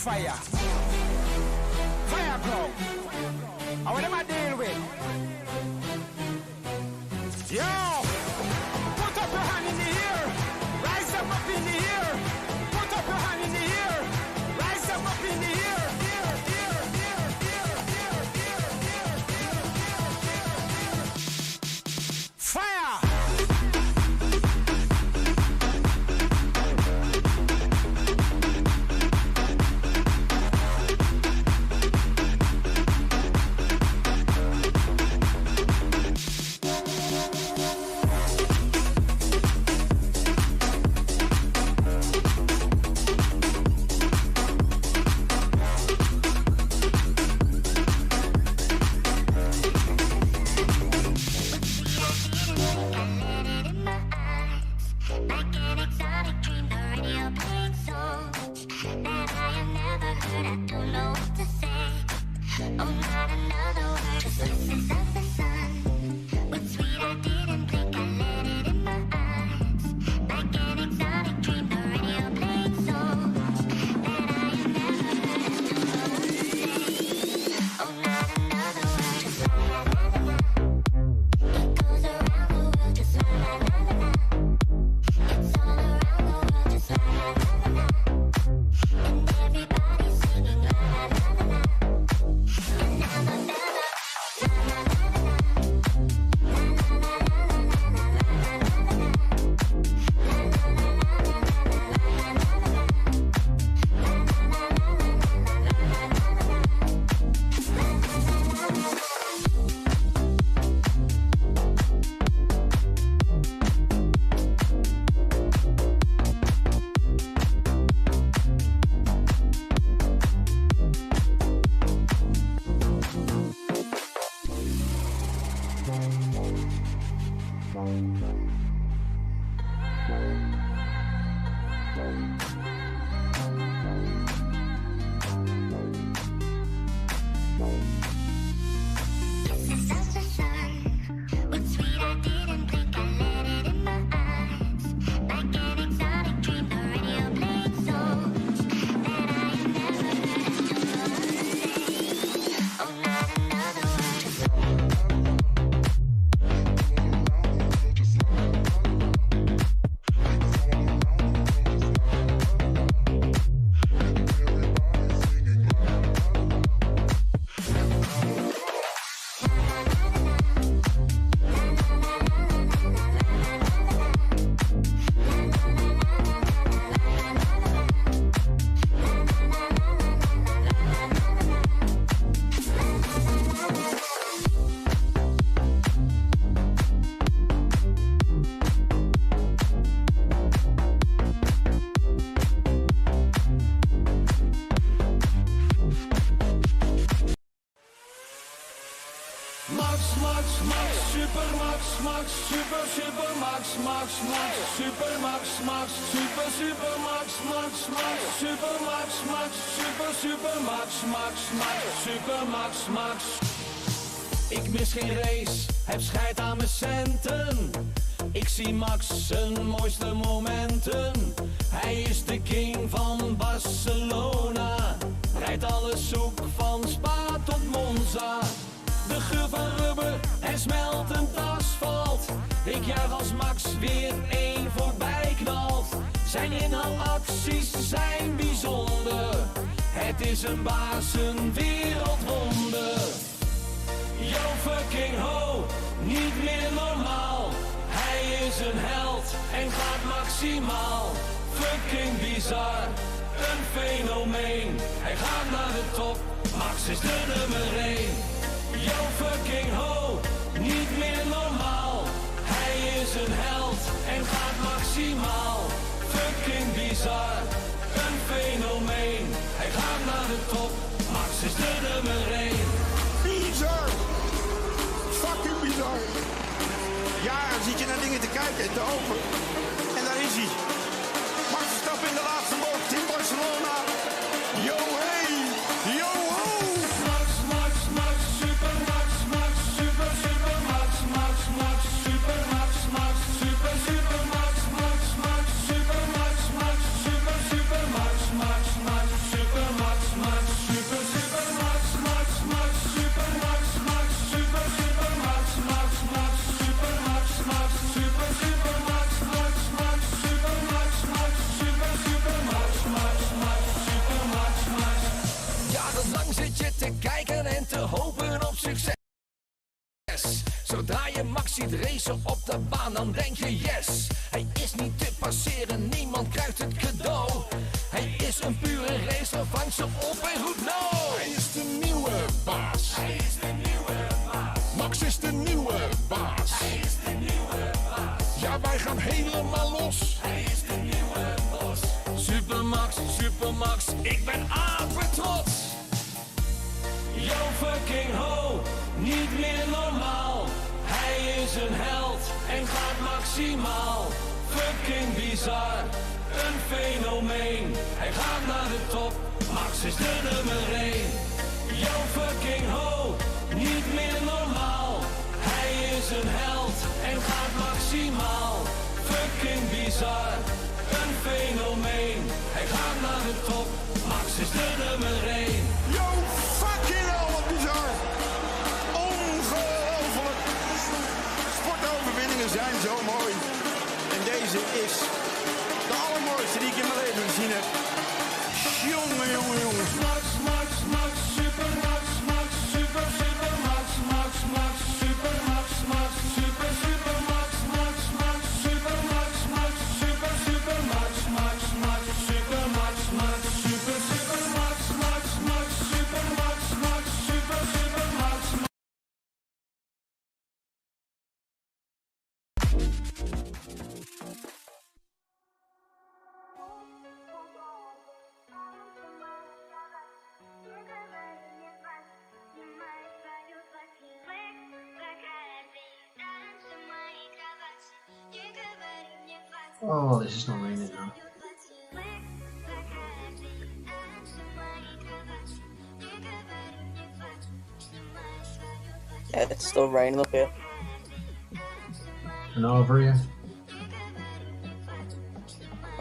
fire. Fire club. And what am I dealing with? Yo! Put up your hand in the air. Rise them up in the air. Put up your hand in the air. Rise them up in the air. Fire! Ik mis geen race, heb scheid aan mijn centen. Ik zie Max zijn mooiste momenten. Hij is de king van Barcelona. Rijdt alles zoek van Spa tot Monza. De geur van rubber en smeltend asfalt. Ik juich als Max weer één voorbij knalt. Zijn inhaalacties zijn bijzonder. Het is een baas, een wereldwonder. Yo fucking ho, niet meer normaal. Hij is een held en gaat maximaal. Fucking bizar, een fenomeen. Hij gaat naar de top, Max is de nummer 1. Yo fucking ho, niet meer normaal. Hij is een held en gaat maximaal. Fucking bizar, een fenomeen. Hij gaat naar de top, Max is de nummer 1. Bizar! Fucking bizar! Ja, dan zit je naar dingen te kijken en te open. En daar is hij. Max Verstappen in de laatste bocht in Barcelona. Yo hey! Yo ho! Max, Max, Max, super Max, Max, super, super Max, Max, Max, super Max, Max, super, super Max, Max, Max, super Max, Max, super, super Max, Max, Max, super Max. racen op de baan, dan denk je yes. Hij is niet te passeren, niemand krijgt het cadeau. Hij is een pure racer, vangt ze op en roept no. Hij is de nieuwe baas. Hij is de nieuwe baas. Max is de nieuwe baas. Hij is de nieuwe baas. Ja, wij gaan helemaal los. Hij is de nieuwe boss. Supermax, Supermax, ik ben apetrots. Yo fucking ho, niet meer normaal. Hij is een held en gaat maximaal. Fucking bizar, een fenomeen. Hij gaat naar de top, Max is de nummer 1. Yo fucking ho, niet meer normaal. Hij is een held en gaat maximaal. Fucking bizar, een fenomeen. Hij gaat naar de top, Max is de nummer 1. Yo, fucking hell, wat bizar. Ongelooflijk. Sportoverwinningen zijn zo mooi. En deze is de allermooiste die ik in mijn leven gezien heb. Jongen, jongen, jongen. Max, Max, Max, super Max, Max, super, super Max, Max, Max, super Max, Max, super, super Max, Max, Max, super Max, Max, super, super Max, Max, Max, super Max, Max, super, super Max, Max, Max, super Max, Max, super, super Max. Oh, this is not raining now. Yeah, it's still raining up here. And over here.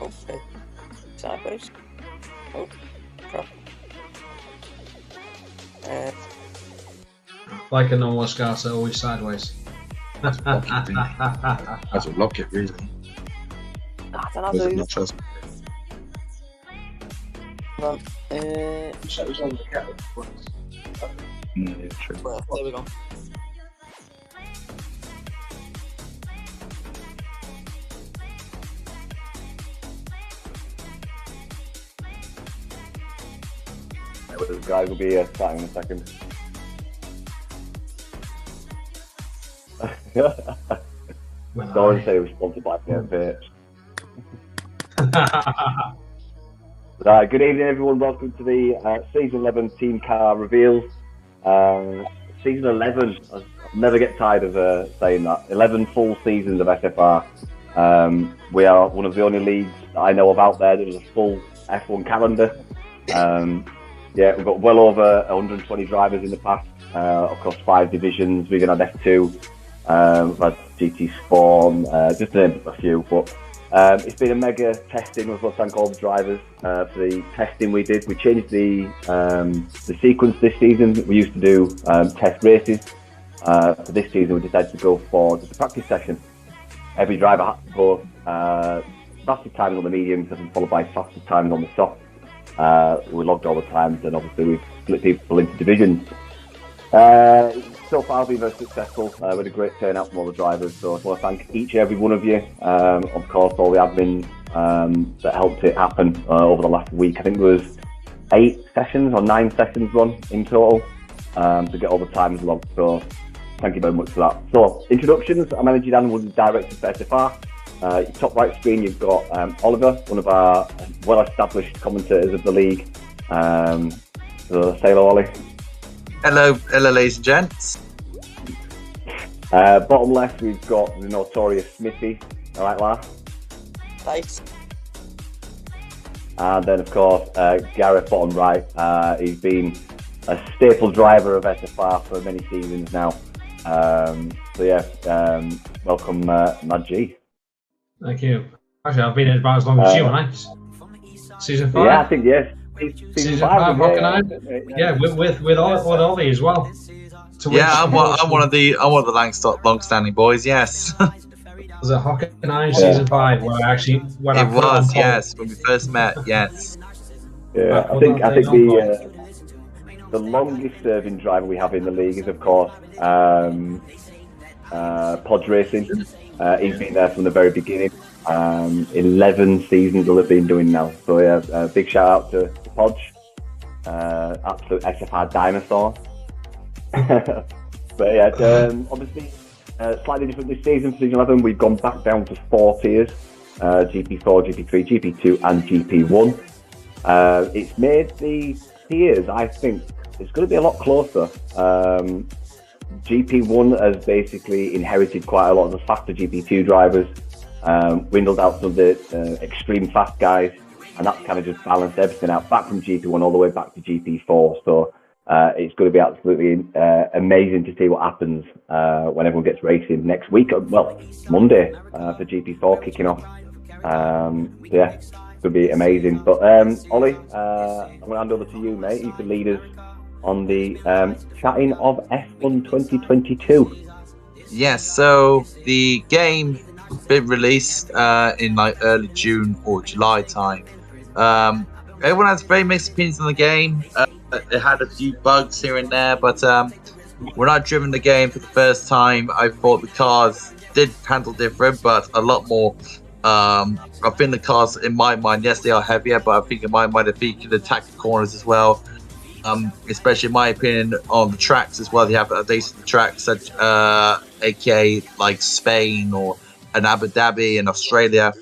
Okay. Sideways. Oh, crap. Like a normal Escasa, always sideways. That's a rocket, really. I don't Was it know. not just? Well, So it was on the kettle. Yeah, true. well, there we go. The guys will be starting in a second. Don't say we're sponsored by PFH. Good evening, everyone. Welcome to the Season 11 Team Car Reveals. Season 11, I'll never get tired of saying that. 11 full seasons of SFR. We are one of the only leagues that I know of out there that has a full F1 calendar. Yeah, we've got well over 120 drivers in the past, across 5 divisions. We're going to have F2, we've had GT Spawn, just to name a few. But it's been a mega testing. We've got to thank all the drivers for the testing we did. We changed the sequence this season. We used to do test races. For this season, we decided to go for just a practice session. Every driver had to put fastest times on the mediums and followed by fastest times on the soft. We logged all the times, and obviously we've split people into divisions. So far, we've been very successful. We had a great turnout from all the drivers, so I want to thank each and every one of you. Of course, all the admin that helped it happen over the last week. I think there was 8 sessions or 9 sessions run in total to get all the times logged. So thank you very much for that. So introductions. I'm Energy Dan, one of the directors for SFR. Top right screen, you've got Oliver, one of our well-established commentators of the league. So say hello, Ollie. Hello, ladies and gents. Bottom left, we've got the notorious Smithy. All right, La. Nice. And then, of course, Gareth, bottom right. He's been a staple driver of SFR for many seasons now. So yeah, welcome, MADG. Thank you. Actually, I've been here about as long as you, haven't I? Season 5? Yeah, I think yes. Season 5, Hockenheim? Yeah, with Ollie as well. Yeah, I'm one of the long-standing boys. Yes. Was it Hockenheim season 5 where I actually when it was? Yes, when we first met. Yes. Yeah, I think the longest serving driver we have in the league is, of course, Podge Racing. He's been there from the very beginning. 11 seasons they'll have been doing now. So yeah, big shout out to Podge. Absolute SFR dinosaur. But yeah, obviously slightly different this season for Season 11. We've gone back down to 4 tiers. GP4, GP3, GP2 and GP1. It's made the tiers, I think, it's going to be a lot closer. GP1 has basically inherited quite a lot of the faster GP2 drivers, dwindled out some of the extreme fast guys, and that's kind of just balanced everything out back from GP1 all the way back to GP4. So it's going to be absolutely amazing to see what happens when everyone gets racing next week. Well, Monday for GP4 kicking off. Yeah, it's going to be amazing. But Ollie, I'm going to hand over to you, mate. You can lead us on the chatting of F1 2022. Yes, so the game been released in like early June or July time. Everyone has very mixed opinions on the game. It had a few bugs here and there, but when I driven the game for the first time, I thought the cars did handle different, but a lot more. I think the cars, in my mind, yes, they are heavier, but I think in my mind, they can attack the corners as well. Especially in my opinion on the tracks as well. They have updates to the tracks, such aka like Spain or an Abu Dhabi and Australia.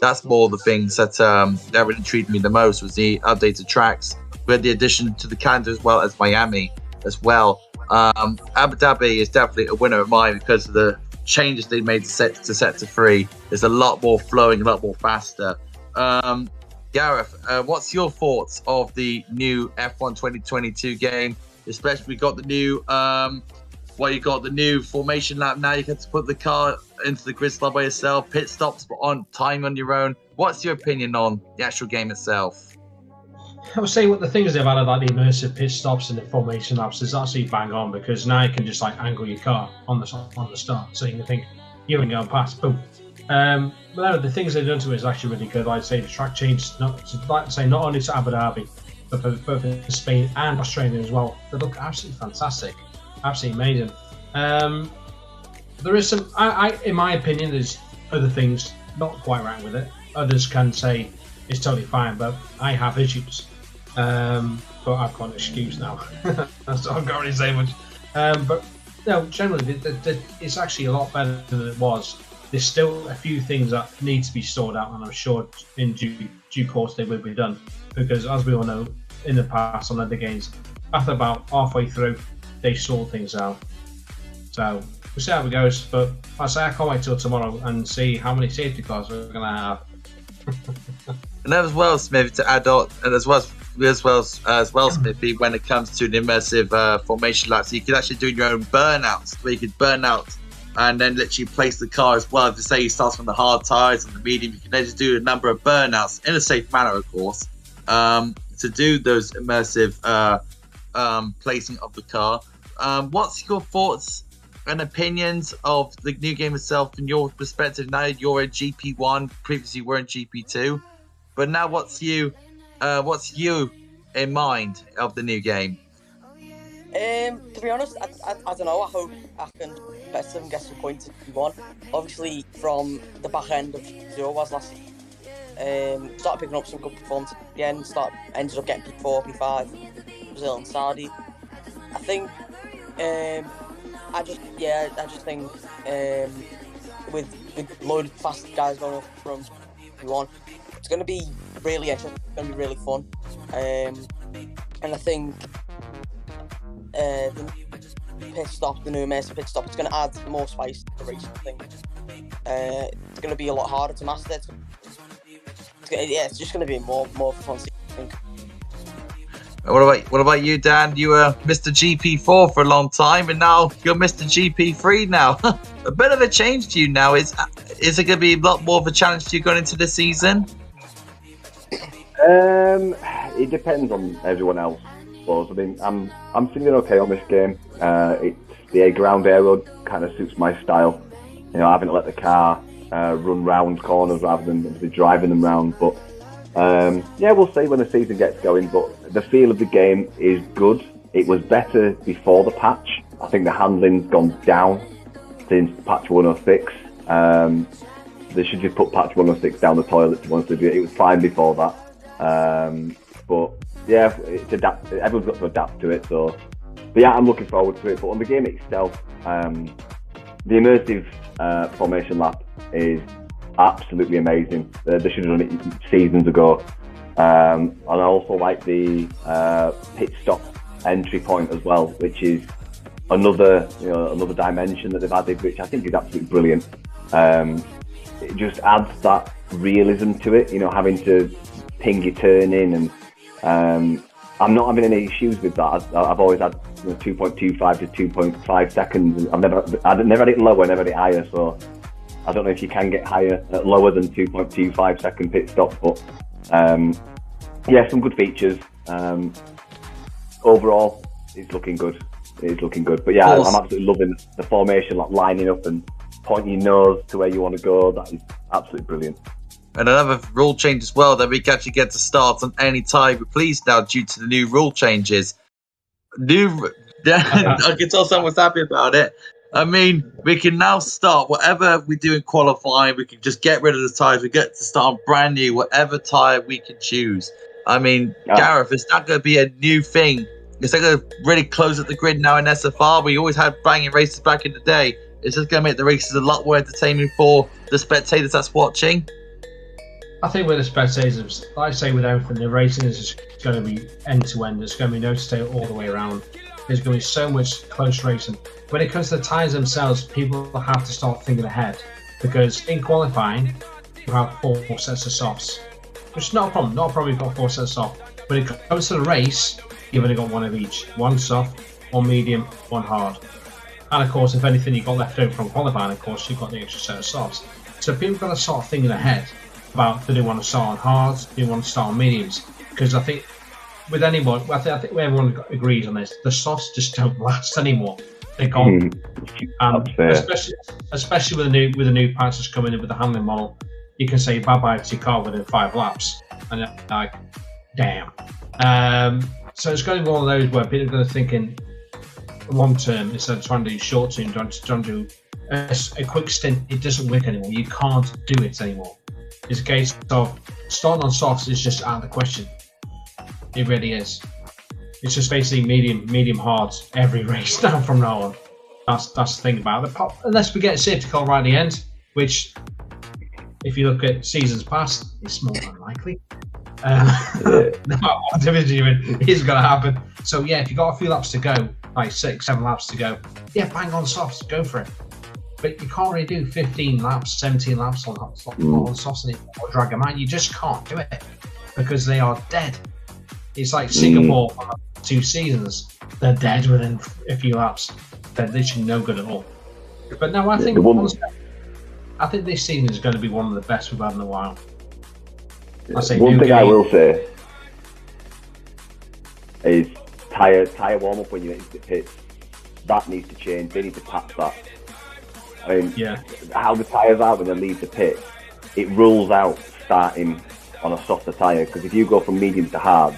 That's more the things that that really intrigued me the most, was the updated tracks with the addition to the Canada as well as Miami as well. Abu Dhabi is definitely a winner of mine because of the changes they made to Sector 3. It's a lot more flowing, a lot more faster. Gareth, what's your thoughts of the new F1 2022 game? Especially we got the new, you got the new formation lap now. You get to put the car into the grid slot by yourself, pit stops on time on your own. What's your opinion on the actual game itself? I would say what the things they've added, like the immersive pit stops and the formation laps, is actually bang on, because now you can just like angle your car on the start, so you can think you're going to go past, boom. But no, the things they've done to it is actually really good. I'd say the track change, not only to Abu Dhabi, but for both in Spain and Australia as well. They look absolutely fantastic, absolutely amazing. There is some, in my opinion, there's other things not quite right with it. Others can say it's totally fine, but I have issues. But I've got an excuse now, so I can't really say much. But no, generally, it's actually a lot better than it was. There's still a few things that need to be sorted out, and I'm sure in due course they will be done. Because as we all know, in the past on other games, after about halfway through, they sort things out. So we'll see how it goes. But I say I can't wait till tomorrow and see how many safety cars we're going to have. And as well, Smithy, to add on, and as well, Smithy, when it comes to the immersive formation laps, you can actually do your own burnouts, where you could burn out and then literally place the car as well. To say you start from the hard tires and the medium, you can then just do a number of burnouts in a safe manner, of course, to do those immersive placing of the car. What's your thoughts and opinions of the new game itself from your perspective? Now you're in GP1, previously you were in GP2, but now what's you in mind of the new game? To be honest, I don't know. I hope I can better and get some points in P1. Obviously, from the back end of GP2 was last year, started picking up some good performances again. Ended up getting P4, P5, Brazil and Saudi. I think, I just think with load of fast guys going up from P1, it's going to be really interesting. It's going to be really fun, and I think. The pit stop, the new immersive pit stop, it's going to add more spice to the racing thing. It's going to be a lot harder to master. It's just going to be more fun, I think. What about you, Dan? You were Mr. GP4 for a long time, and now you're Mr. GP3 now. A bit of a change to you now. Is it going to be a lot more of a challenge to you going into the season? It depends on everyone else. I mean, I'm feeling okay on this game. It's the ground aero kind of suits my style. You know, I haven't let the car run round corners rather than driving them round. But yeah, we'll see when the season gets going. But the feel of the game is good. It was better before the patch. I think the handling's gone down since patch 106. They should just put patch 106 down the toilet, to be honest with you. It was fine before that. But yeah, everyone's got to adapt to it. So, but yeah, I'm looking forward to it. But on the game itself, the immersive formation lap is absolutely amazing. They should have done it seasons ago. And I also like the pit stop entry point as well, which is another dimension that they've added, which I think is absolutely brilliant. It just adds that realism to it, having to ping your turn in, and I'm not having any issues with that. I've always had 2.25 to 2.5 seconds. I've never had it lower, never had it higher. So I don't know if you can get higher, lower than 2.25 second pit stop. But yeah, some good features. Overall, it's looking good. But yeah, I'm absolutely loving the formation, like lining up and pointing your nose to where you want to go. That is absolutely brilliant. And another rule change as well, that we can actually get to start on any tyre we please now due to the new rule changes. I can tell someone's happy about it. I mean, we can now start whatever we do in qualifying. We can just get rid of the tyres. We get to start on brand new, whatever tyre we can choose. I mean, Gareth, is that going to be a new thing? Is that going to really close up the grid now in SFR? We always had banging races back in the day. Is this going to make the races a lot more entertaining for the spectators that's watching? I think with the spectators, like I say with everything, the racing is just going to be end to end. There's going to be no stay all the way around. There's going to be so much close racing. When it comes to the tyres themselves, people have to start thinking ahead, because in qualifying, you have 4 sets of softs, which is not a problem. Not a problem. You've got 4 sets of softs. When it comes to the race, you've only got 1 of each: 1 soft, 1 medium, 1 hard. And of course, if anything you've got left over from qualifying, of course, you've got the extra set of softs. So people got to start thinking ahead about, do they want to start on hards, do they want to start on mediums? Because I think with anyone, I think everyone agrees on this, the softs just don't last anymore. They're gone. Especially with the new patch that's coming in with the handling model, you can say bye-bye to your car within 5 laps. And you're like, damn. So it's going to be one of those where people are going to think in long term instead of trying to do short term, trying to do a quick stint. It doesn't work anymore. You can't do it anymore. It's a case of starting on softs is just out of the question. It really is. It's just basically medium hards every race now from now on. That's the thing about it. Unless we get a safety car right at the end, which, if you look at seasons past, it's more unlikely. Division is going to happen. So yeah, if you got a few laps to go, like 6-7 laps to go, yeah, bang on softs, go for it. But you can't really do 15 laps, 17 laps on softs and drag them out. You just can't do it because they are dead. It's like Singapore for 2 seasons. They're dead within a few laps. They're literally no good at all. But no, I think this season is going to be one of the best we've had in a while. One thing I will say is tyre warm up when you get into the pits. That needs to change. They need to patch that. I mean, how the tyres are when they leave the pit, it rules out starting on a softer tyre, because if you go from medium to hard,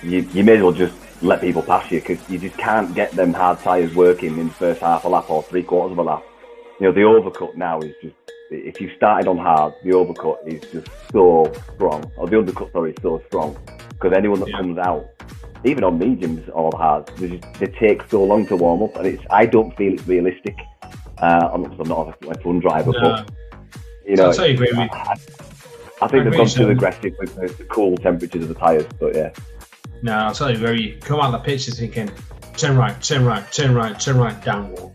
you may as well just let people pass you, because you just can't get them hard tyres working in the first half a lap or 3/4 of a lap. The overcut now is just, if you started on hard, the overcut is just so strong, or the undercut, sorry, is so strong, because anyone that comes out, even on mediums or hards, they take so long to warm up, and I don't feel it's realistic. I'm not a fun driver, but I'll tell you, agree with I think they've gone too aggressive with the cool temperatures of the tyres, but yeah. No, I'll tell you, where you come out of the pitch, you're thinking, turn right, downward.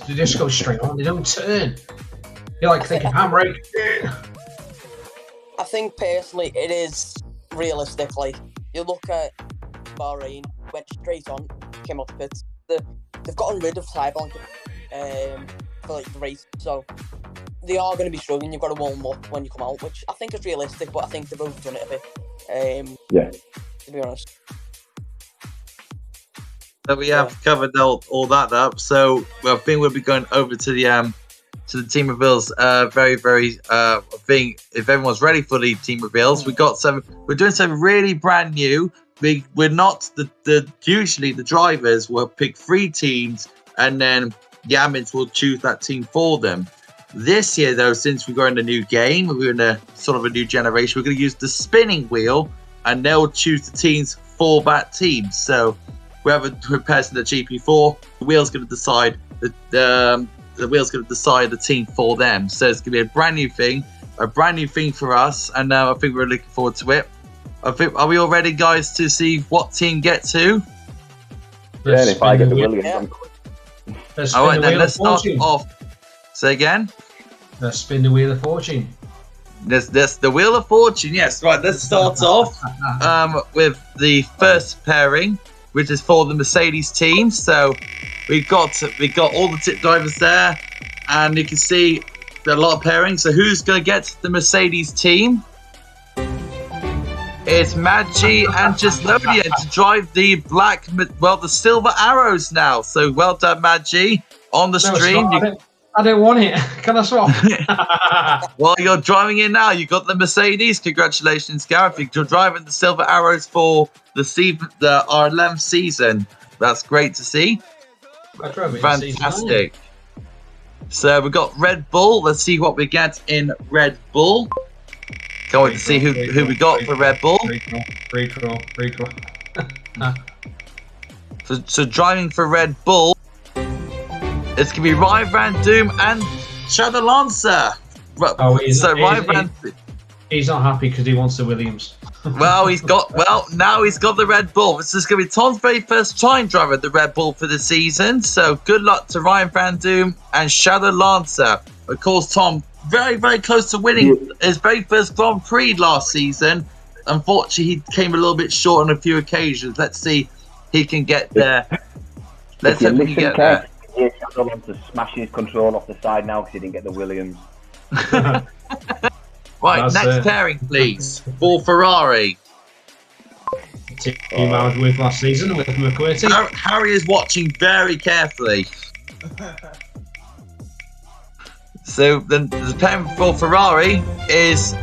They just go straight on, they don't turn. You're like thinking, handbrake. I think personally it is realistic. Like, you look at Bahrain, went straight on, came off the pits. They've gotten rid of tyre blanket for like the race, so they are going to be struggling. You've got to warm up when you come out, which I think is realistic, but I think they've overdone it a bit. To be honest. So we have covered all that up. So I think we'll be going over to the team reveals very I think if everyone's ready for the team reveals, we're doing something really brand new. We're not usually the drivers will pick 3 teams, and then Yamins will choose that team for them. This year, though, since we're going a new game, we're in a sort of a new generation, we're going to use the spinning wheel, and they'll choose the teams for that team. So whoever prepares in the GP4, the wheel's going to decide the wheel's going to decide the team for them. So it's going to be a brand new thing for us, and I think we're looking forward to it. Are we all ready, guys, to see what team gets who? Yeah, and if I get the Williams, all right, then let's start off. Say again. Let's spin the wheel of fortune. That's the wheel of fortune. Yes, right. Let's start off with the first pairing, which is for the Mercedes team. So we've got all the tip drivers there, and you can see there are a lot of pairings. So who's going to get the Mercedes team? It's MADG and Gislodian to drive the the silver arrows now. So well done, MADG, on the stream. I don't want it. Can I swap? Well, you're driving it now. You got the Mercedes. Congratulations, Gareth. You're driving the silver arrows for our 11th season. That's great to see. Fantastic. So we've got Red Bull. Let's see what we get in Red Bull. Can't wait to see who we got for Red Bull. Free draw. So driving for Red Bull, it's going to be Ryan Van Doom and Shadow Lancer. He's not happy because he wants the Williams. Now he's got the Red Bull. This is going to be Tom's very first time driving the Red Bull for the season. So good luck to Ryan Van Doom and Shadow Lancer. Of course, Tom, very, very close to winning his very first Grand Prix last season. Unfortunately, he came a little bit short on a few occasions. Let's see he can get there. Let's hope he can get there. Yeah, Shadow Lancer smashing his control off the side now because he didn't get the Williams. Right, next pairing, please, for Ferrari. Team I was with last season with McQuarrie. Harry is watching very carefully. So the pairing for Ferrari is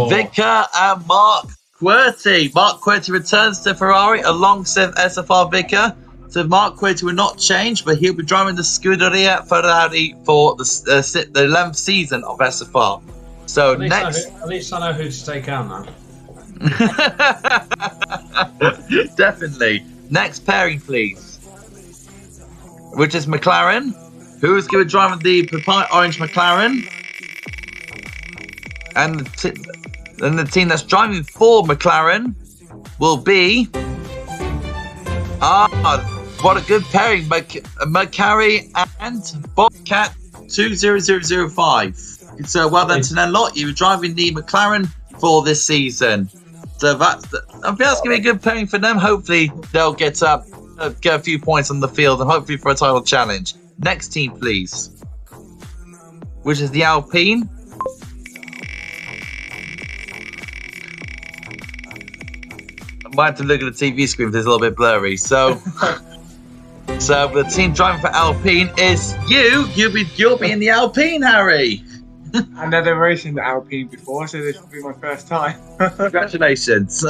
Vicar and Mark Querty. Mark Querty returns to Ferrari alongside SFR Vicar. So Mark Querty will not change, but he'll be driving the Scuderia Ferrari for the 11th season of SFR. So at least I know who to take out now. Definitely. Next pairing, please. Which is McLaren. Who's going to drive the orange McLaren? And the team that's driving for McLaren will be... what a good pairing. McCarry and Bobcat 20005. So well done to Nenlot. You were driving the McLaren for this season. So I think that's going to be a good pairing for them. Hopefully they'll get a few points on the field and hopefully for a title challenge. Next team, please. Which is the Alpine. I might have to look at the TV screen if it's a little bit blurry. So the team driving for Alpine is you. You'll be in the Alpine, Harry. I've never raced in the Alpine before, so this will be my first time. Congratulations.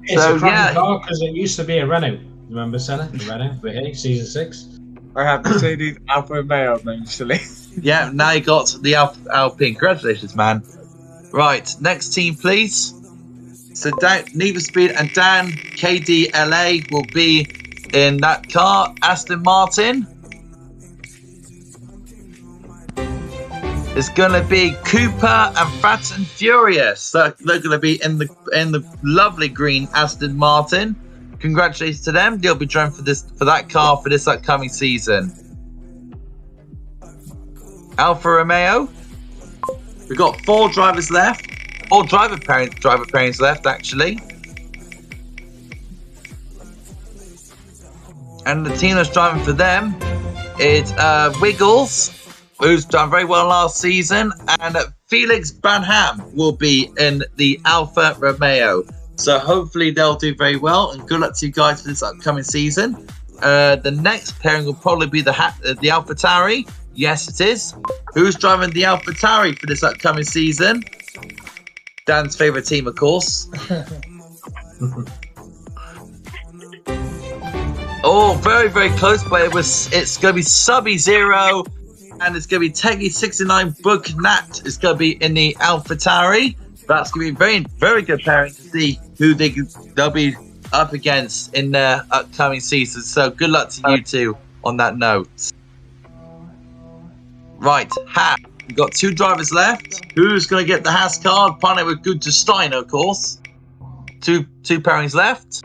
It's a cracking car because it used to be a Renault. Remember, Senna? The Renault? We're here, season 6. I have Mercedes Alfa Romeo eventually. Yeah, now you got the Alpine. Congratulations, man. Right, next team, please. So Need for Speed and Dan KDLA will be in that car. Aston Martin. It's gonna be Cooper and Fast and Furious. So they're gonna be in the lovely green Aston Martin. Congratulations to them. They'll be driving for that car for this upcoming season. Alfa Romeo. We've got 4 drivers left. All driver pairings left, actually. And the team that's driving for them is Wiggles, who's done very well last season, and Felix Banham will be in the Alfa Romeo. So hopefully they'll do very well, and good luck to you guys for this upcoming season. The next pairing will probably be the AlphaTauri. Yes, it is. Who's driving the AlphaTauri for this upcoming season? Dan's favourite team, of course. Oh, very, very close, but it's going to be Sub-Zero, and it's going to be Teggy69 Book Nat. It's going to be in the AlphaTauri. That's going to be very, very good pairing to see who they'll be up against in their upcoming season. So good luck to you two on that note. Right, Haas. We've got 2 drivers left. Who's going to get the Haas card? Partner with Gunther Steiner, of course. Two pairings left.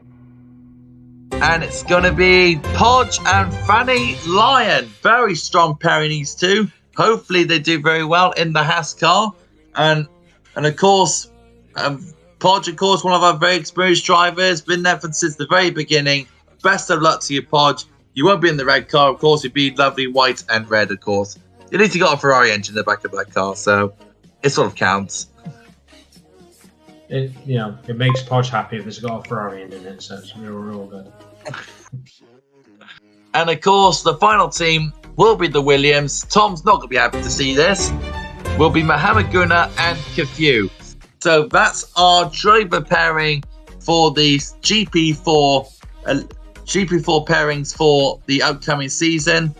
And it's going to be Podge and Fanny Lyon. Very strong pairing, these two. Hopefully they do very well in the Haas car. And of course, Podge, of course, one of our very experienced drivers. Been there since the very beginning. Best of luck to you, Podge. You won't be in the red car, of course. You'll be lovely white and red, of course. At least you got a Ferrari engine in the back of that car, so it sort of counts. It makes Podge happy if it's got a Ferrari engine in it, so we're all good. And of course, the final team will be the Williams. Tom's not going to be happy to see this. Will be Mohammed Guna and Kafu. So that's our driver pairing for the GP4 pairings for the upcoming season.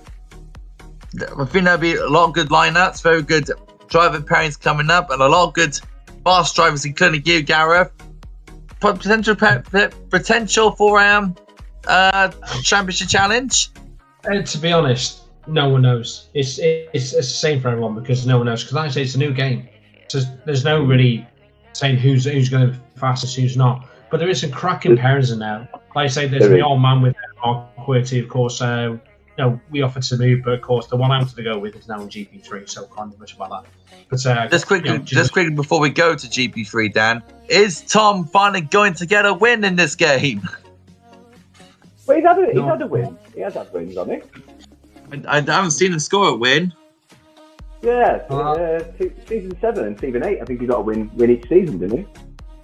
I think there'll be a lot of good lineups, very good driver pairings coming up, and a lot of good fast drivers, including you, Gareth. Potential for championship challenge. To be honest, no one knows. It's the same for everyone because no one knows. Because like I say, it's a new game, so there's no really saying who's going to be fastest, who's not. But there is some cracking pairings in there. Like I say, there's the old man with Mark Quirty, of course. We offered to move, but of course the one I wanted to go with is now in GP3, so I can't do much about that. But just quickly before we go to GP3, Dan, is Tom finally going to get a win in this game? Well, he's had a win. He has had wins, hasn't he? I haven't seen him score a win. Yeah, season 7 and season 8. I think he got a win each season, didn't he?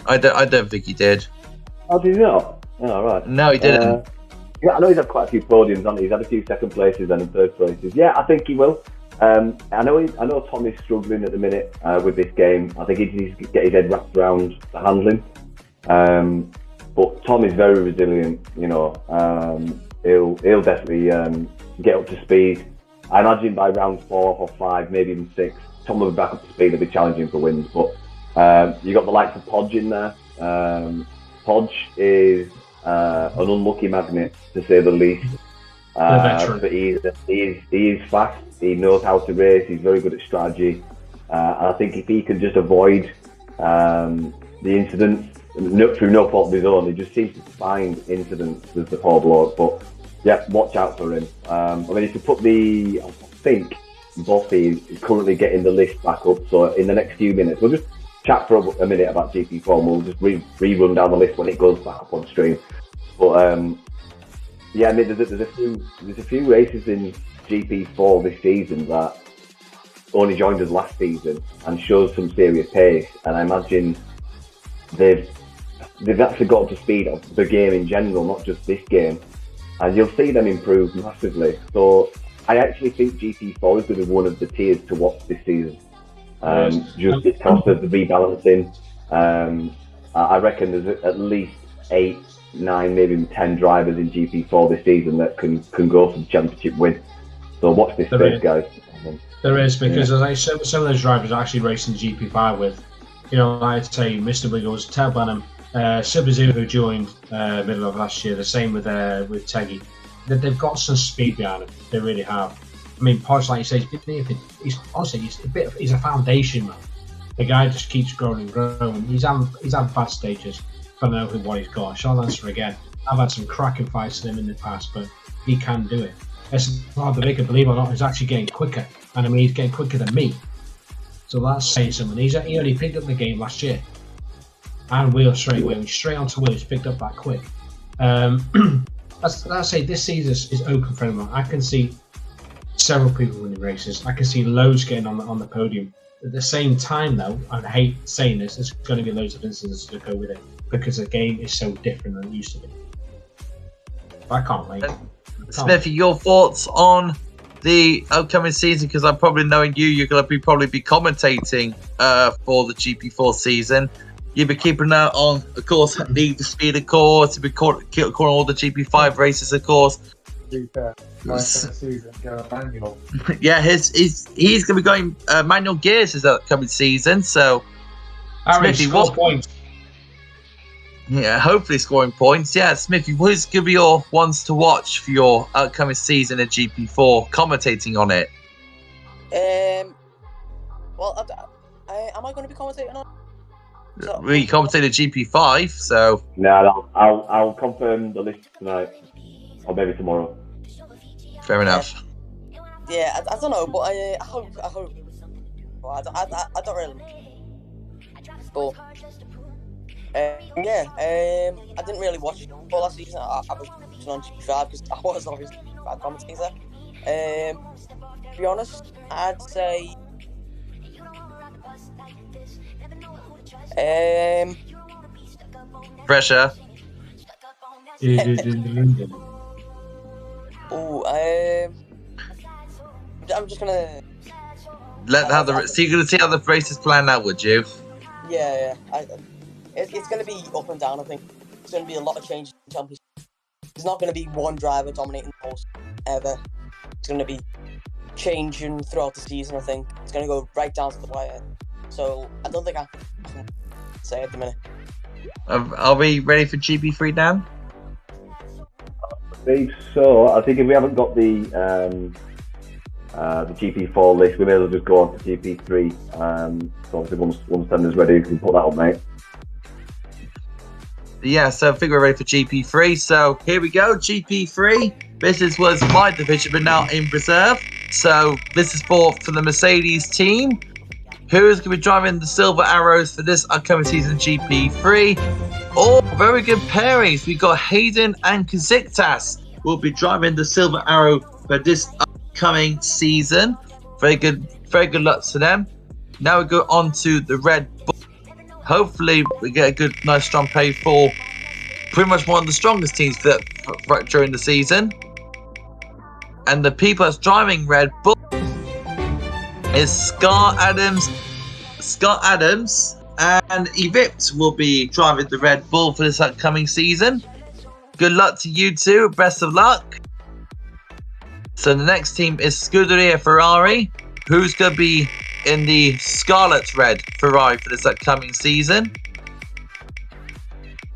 I don't think he did. Oh, did he not? Oh, right. No, he didn't. Yeah, I know he's had quite a few podiums, hasn't he? He's had a few second places and third places. Yeah, I think he will. I know Tom is struggling at the minute with this game. I think he needs to get his head wrapped around the handling. But Tom is very resilient. He'll definitely get up to speed. I imagine by round 4 or 5, maybe even 6, Tom will be back up to speed. It'll be challenging for wins. But you got the likes of Podge in there. Podge is an unlucky magnet, to say the least. But he is fast. He knows how to race. He's very good at strategy. And I think if he can just avoid the incidents through no fault of his own, he just seems to find incidents with the poor bloke. But yeah, watch out for him. If you put I think Boffy is currently getting the list back up. So in the next few minutes, we'll just chat for a minute about GP4 and we'll just rerun down the list when it goes back up on stream. But there's a few races in GP4 this season that only joined us last season and shows some serious pace. And I imagine they've actually got up to speed of the game in general, not just this game. And you'll see them improve massively. So I actually think GP4 is going to be one of the tiers to watch this season. Just because of the rebalancing. I reckon there's at least 8, 9, maybe 10 drivers in GP4 this season that can go for the championship win. So watch this space, guys. There is, because as I said, some of those drivers are actually racing GP5 with, I'd say Mr. Wiggles, Ted Benham, Sub-Zero, who joined middle of last year. The same with Teggy. They've got some speed behind them. They really have. I mean, Podge, like you say, he's a foundation man. The guy just keeps growing and growing. He's had bad stages. I don't know what he's got. Shall answer again. I've had some cracking fights with him in the past, but he can do it. It's hard to make it, believe it or not, he's actually getting quicker. And I mean, he's getting quicker than me. So that's saying something. He only picked up the game last year. And wheels straight away. Straight onto wheels, picked up that quick. I say this season is open for everyone. I can see several people winning races. I can see loads getting on the podium. At the same time, though, and I hate saying this, there's going to be loads of incidents to go with it because the game is so different than it used to be. But I can't wait. Smithy, your thoughts on the upcoming season? Because I'm probably knowing you're going to probably be commentating for the GP4 season. You'll be keeping an eye on, of course, Need the Speed, of course. You'll be calling all the GP5 races, of course. to be fair. My first season going manual. Yeah, he's going to be going manual gears this upcoming season. So, Harry, Smithy, score what points. Yeah, hopefully scoring points. Yeah, Smithy, who's going to be your ones to watch for your upcoming season at GP4, commentating on it? Well, am I going to be commentating on? We commentated GP5, so No, I'll confirm the list tonight, or maybe tomorrow. fair enough. Yeah, I don't know, but I hope. Well, I don't really. But I didn't really watch football last season. I was watching on GP5 because I was obviously a bad commentator. To be honest, I'd say. Pressure. I'm just gonna So you're going to see how the races plan out, would you? Yeah. It's gonna be up and down. I think it's gonna be a lot of changes in the championship. There's not gonna be one driver dominating the post ever. It's gonna be changing throughout the season. I think it's gonna go right down to the wire. So I don't think I can say at the minute. Are we ready for GP3, Dan? I think so. I think if we haven't got the GP4 list, we may as well just go on to GP3. So obviously once Tender's ready, you can put that up, mate. Yeah, so I think we're ready for GP3. So here we go, GP3. This was my division, but now in reserve. So this is for the Mercedes team. Who is going to be driving the Silver Arrows for this upcoming season GP3? Oh, very good pairings. We got Hayden and Kaziktas will be driving the Silver Arrow for this upcoming season. Very good luck to them. Now we go on to the Red Bull. Hopefully we get a good, nice, strong pay for pretty much one of the strongest teams during the season. And the people that's driving Red Bull is Scott Adams, and Evipt will be driving the Red Bull for this upcoming season. Good luck to you two. Best of luck. So the next team is Scuderia Ferrari, who's going to be in the Scarlet Red Ferrari for this upcoming season.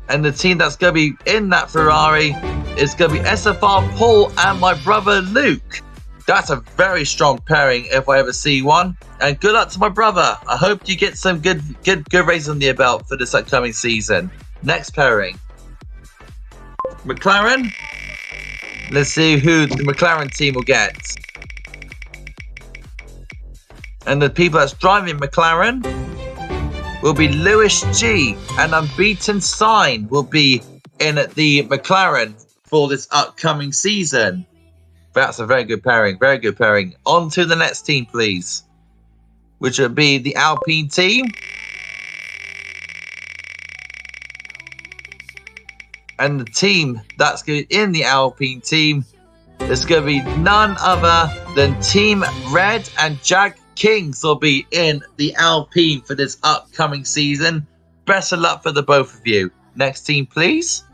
And the team that's going to be in that Ferrari is going to be SFR Paul and my brother Luke. That's a very strong pairing if I ever see one. And good luck to my brother. I hope you get some good races under your belt for this upcoming season. Next pairing. McLaren. Let's see who the McLaren team will get. And the people that's driving McLaren will be Lewis G. And Unbeaten Sign will be in the McLaren for this upcoming season. That's a very good pairing. Very good pairing. On to the next team, please. Which would be the Alpine team. And the team that's going to be in the Alpine team is going to be none other than Team Red, and Jag Kings will be in the Alpine for this upcoming season. Best of luck for the both of you. Next team, please,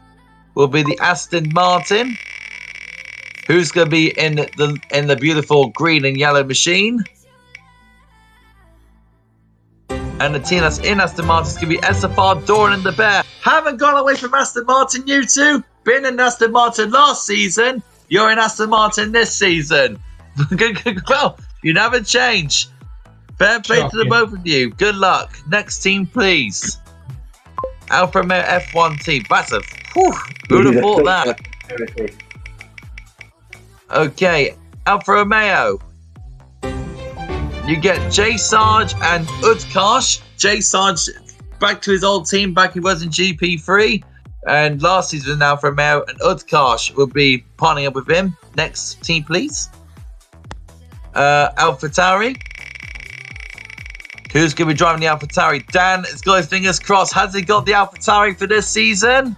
will be the Aston Martin, who's going to be in the beautiful green and yellow machine. And the team that's in Aston Martin is going to be SFR Doran and the Bear. Haven't gone away from Aston Martin, you two. Been in Aston Martin last season. You're in Aston Martin this season. Well, you never change. Fair play to the both of you. Good luck. Next team, please. Alfa Romeo F1 team. That's a... Whew, who would have thought that? Okay, Alfa Romeo. You get J Sarge and Utkarsh. J Sarge back to his old team, back he was in GP3. And last season, Alfa Romeo, and Utkarsh will be partnering up with him. Next team, please. AlphaTauri. Who's going to be driving the AlphaTauri? Dan has got his fingers crossed. Has he got the AlphaTauri for this season?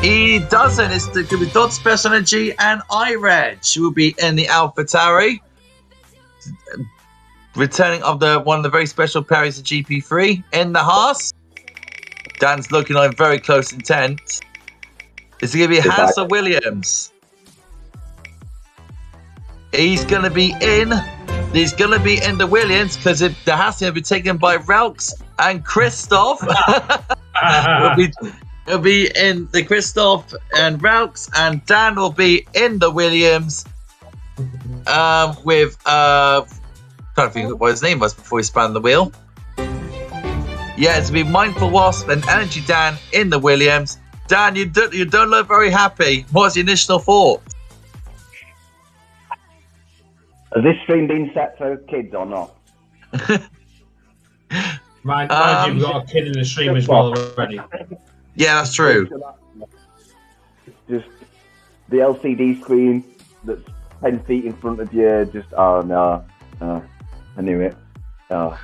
He doesn't. It's going to be Dodge Special Energy and iReg who will be in the AlphaTauri. Returning of one of the very special pairings of GP3 in the Haas. Dan's looking on very close intent. It's going to be Hansa Williams. He's going to be in. He's going to be in the Williams because the Haas will be taken by Raux and Christoph. He'll be in the Christoph and Raux, and Dan will be in the Williams with trying to think what his name was before he spun the wheel. Yeah, it's to be Mindful Wasp and Energy Dan in the Williams. Dan, you don't look very happy. What's your initial thought? Has this stream been set for kids or not? Mind you, we've got a kid in the stream as well already. Yeah, that's true. Just the LCD screen that's 10 feet in front of you. Just, oh no. I knew it. Oh,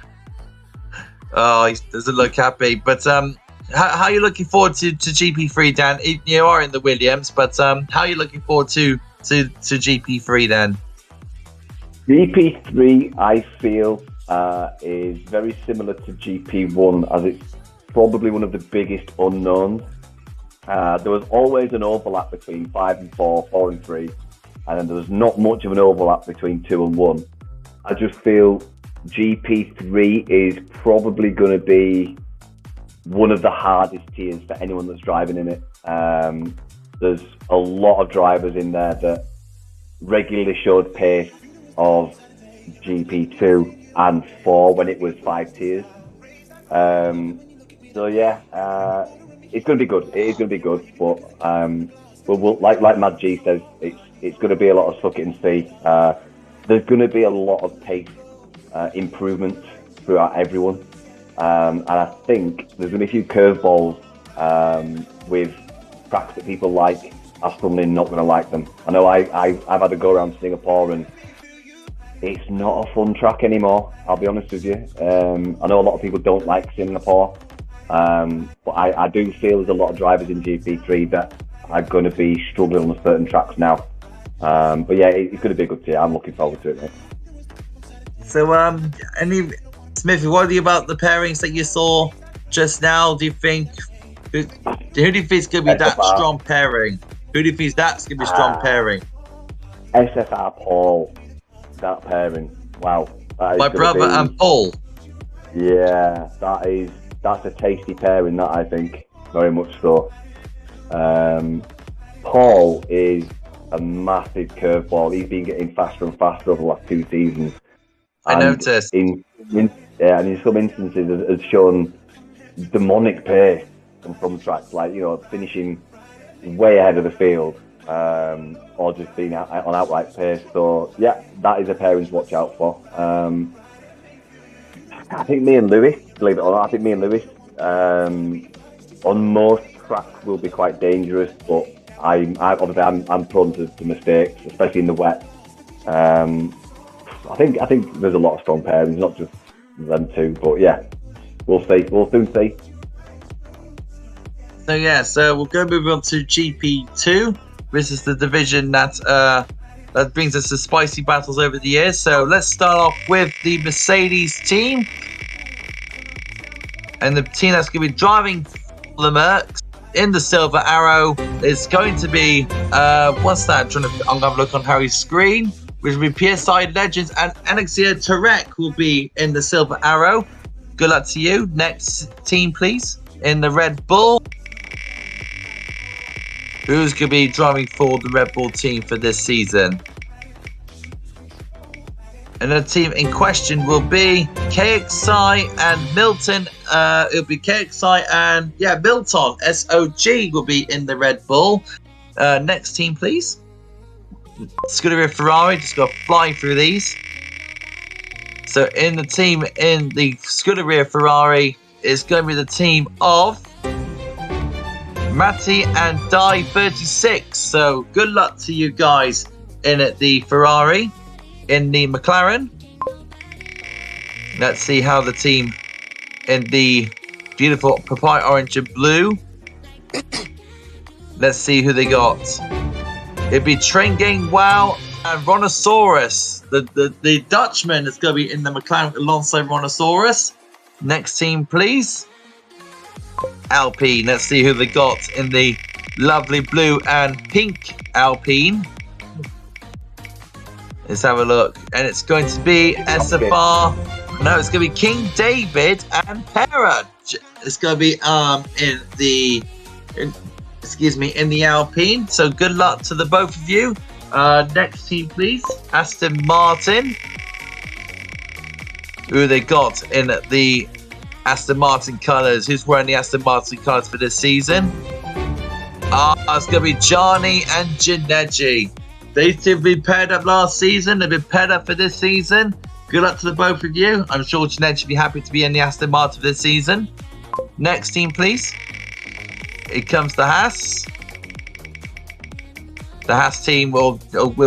he doesn't look happy. But how are you looking forward to GP3, Dan? You are in the Williams, but how are you looking forward to GP3 then? GP3, I feel, is very similar to GP1 as it's probably one of the biggest unknowns. There was always an overlap between 5 and 4, 4 and 3, and then there was not much of an overlap between 2 and 1. I just feel GP3 is probably going to be one of the hardest tiers for anyone that's driving in it. There's a lot of drivers in there that regularly showed pace of GP2 and 4 when it was 5 tiers. So yeah, it's going to be good. It is going to be good, but we'll, like MADG says, it's going to be a lot of suck it and see. There's going to be a lot of pace improvements throughout everyone, and I think there's going to be a few curveballs with tracks that people like. I'm probably not going to like them. I know I've had a go around Singapore and it's not a fun track anymore, I'll be honest with you. I know a lot of people don't like Singapore, but I do feel there's a lot of drivers in GP3 that are going to be struggling on certain tracks now. But yeah, it's going to be a good tier. I'm looking forward to it, mate. So, Smithy, what do you about the pairings that you saw just now? Do you think who do you think is going to be that strong pairing? Who do you think that's going to be a strong pairing? SFR Paul, that pairing. Wow. My brother and Paul. Yeah, that's a tasty pairing, that I think. Very much so. Paul is a massive curveball. He's been getting faster and faster over the last 2 seasons. I noticed. And in some instances has shown demonic pace from tracks, like, finishing way ahead of the field, or just being on outright pace. So yeah, that is a pairing to watch out for. I think me and Lewis, believe it or not, on most tracks will be quite dangerous, but I'm prone to mistakes, especially in the wet. I think there's a lot of strong pairings, not just them two, but yeah, we'll see. We'll soon see. So yeah, so we're going to move on to GP2. This is the division that brings us to spicy battles over the years. So let's start off with the Mercedes team, and the team that's going to be driving the Mercs in the Silver Arrow is going to be what's that? I'm going to have a look on Harry's screen, which will be PSI Legends, and Alexier Tarek will be in the Silver Arrow. Good luck to you. Next team, please, in the Red Bull. Who's going to be driving for the Red Bull team for this season? And the team in question will be KXI and Milton. It'll be KXI and Milton. SOG will be in the Red Bull. Next team, please. Scuderia Ferrari. Just got to fly through these. So in the team in the Scuderia Ferrari is going to be the team of Matty and Die 36. So good luck to you guys in the Ferrari. In the McLaren, let's see how the team in the beautiful papaya orange and blue. Let's see who they got. It'd be Train Gang Wow and Rhinoceros. The Dutchman is going to be in the McLaren alongside Rhinoceros. Next team, please. Alpine. Let's see who they got in the lovely blue and pink Alpine. Let's have a look. And it's going to be SFR. No, it's going to be King David and Pera. It's going to be in the Alpine. So good luck to the both of you. Next team, please. Aston Martin. Who they got in the Aston Martin colours? Who's wearing the Aston Martin colours for this season? It's going to be Johnny and Janeji. They two have been paired up last season. They've been paired up for this season. Good luck to the both of you. I'm sure Janeji will be happy to be in the Aston Martin this season. Next team, please. Here comes the Haas. The Haas team will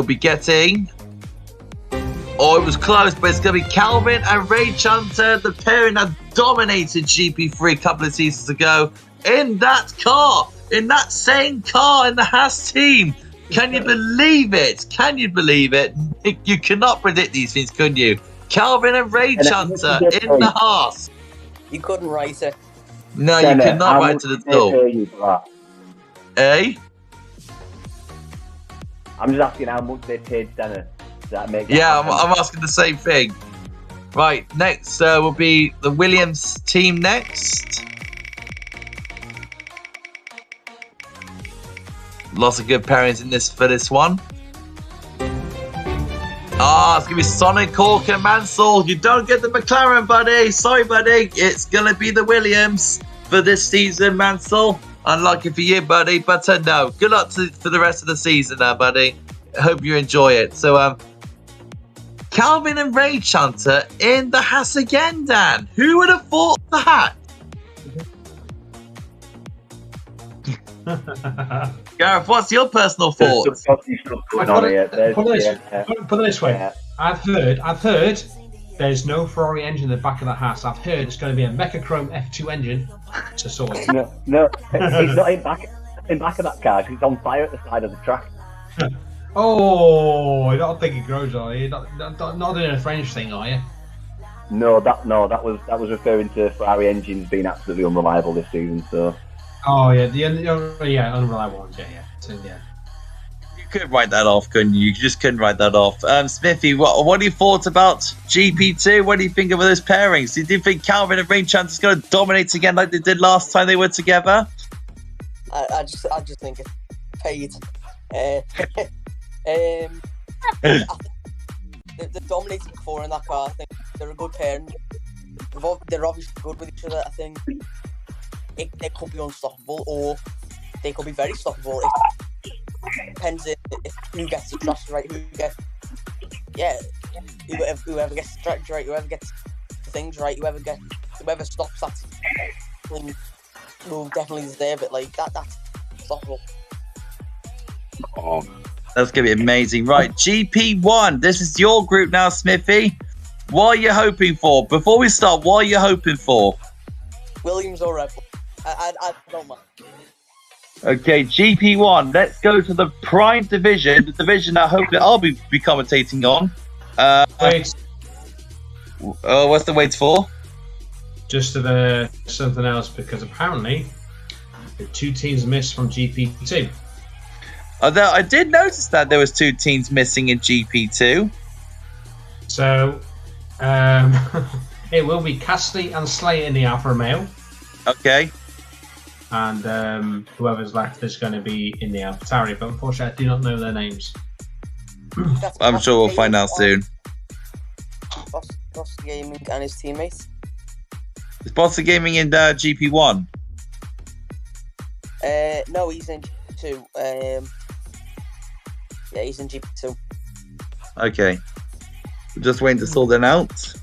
be getting... Oh, it was close, but it's going to be Calvin and Ray Chunter, the pairing that dominated GP3 a couple of seasons ago in that car, in that same car in the Haas team. Can you believe it? Can you believe it? You cannot predict these things, couldn't you? Calvin and Ray Chunter in the Haas. You couldn't write it. No, you cannot write it at all. Eh? I'm just asking how much they paid Senna. Yeah, I'm asking the same thing. Right, next will be the Williams team next. Lots of good pairings in this for this one. It's gonna be Sonic, Cork, and Mansell. You don't get the McLaren, buddy. Sorry, buddy. It's gonna be the Williams for this season, Mansell. Unlucky for you, buddy. But no, good luck for the rest of the season, buddy. I hope you enjoy it. So, Calvin and Ray Chunter in the Haas again, Dan. Who would have thought that? Gareth, what's your personal thoughts? Put it this way. Yeah. I've heard there's no Ferrari engine in the back of the Haas. I've heard it's going to be a Mechachrome F2 engine to sort. No, it's not in back of that car because it's on fire at the side of the track. Oh, you're not thinking Grosjean, are you? Not doing a French thing, are you? No, that was referring to Ferrari engines being absolutely unreliable this season. So. Oh yeah, unreliable ones. Yeah. You could write that off, couldn't you? You just couldn't write that off. Smithy, what are your thoughts about GP2? What do you think of those pairings? Do you think Calvin and Ray Chunter is going to dominate again like they did last time they were together? I just think it's paid. They've dominated before in that car. I think they're a good pairing. They're obviously good with each other. I think they could be unstoppable or they could be very stoppable. It depends if who gets the strategy right, whoever gets the strategy right, whoever gets the things right, whoever stops that thing will definitely deserve it. Like that's stoppable. Oh, that's going to be amazing. Right, GP1. This is your group now, Smithy. What are you hoping for? Before we start, what are you hoping for? Williams or Red Bull. I don't mind. Okay, GP1. Let's go to the Prime Division, the division I hope that I'll be commentating on. Wait. What's the wait for? Just to the something else, because apparently the two teams missed from GP2. Although I did notice that there was two teams missing in GP2. So it will be Cassidy and Slater in the Alfa Romeo. Okay. And whoever's left is going to be in the AlphaTauri, but unfortunately I do not know their names. I'm sure we'll find out soon. Boss Gaming and his teammates. Is Bossa Gaming in GP1? No, he's in GP2. Yeah, he's in GP2. Okay. We're just waiting to sort them out.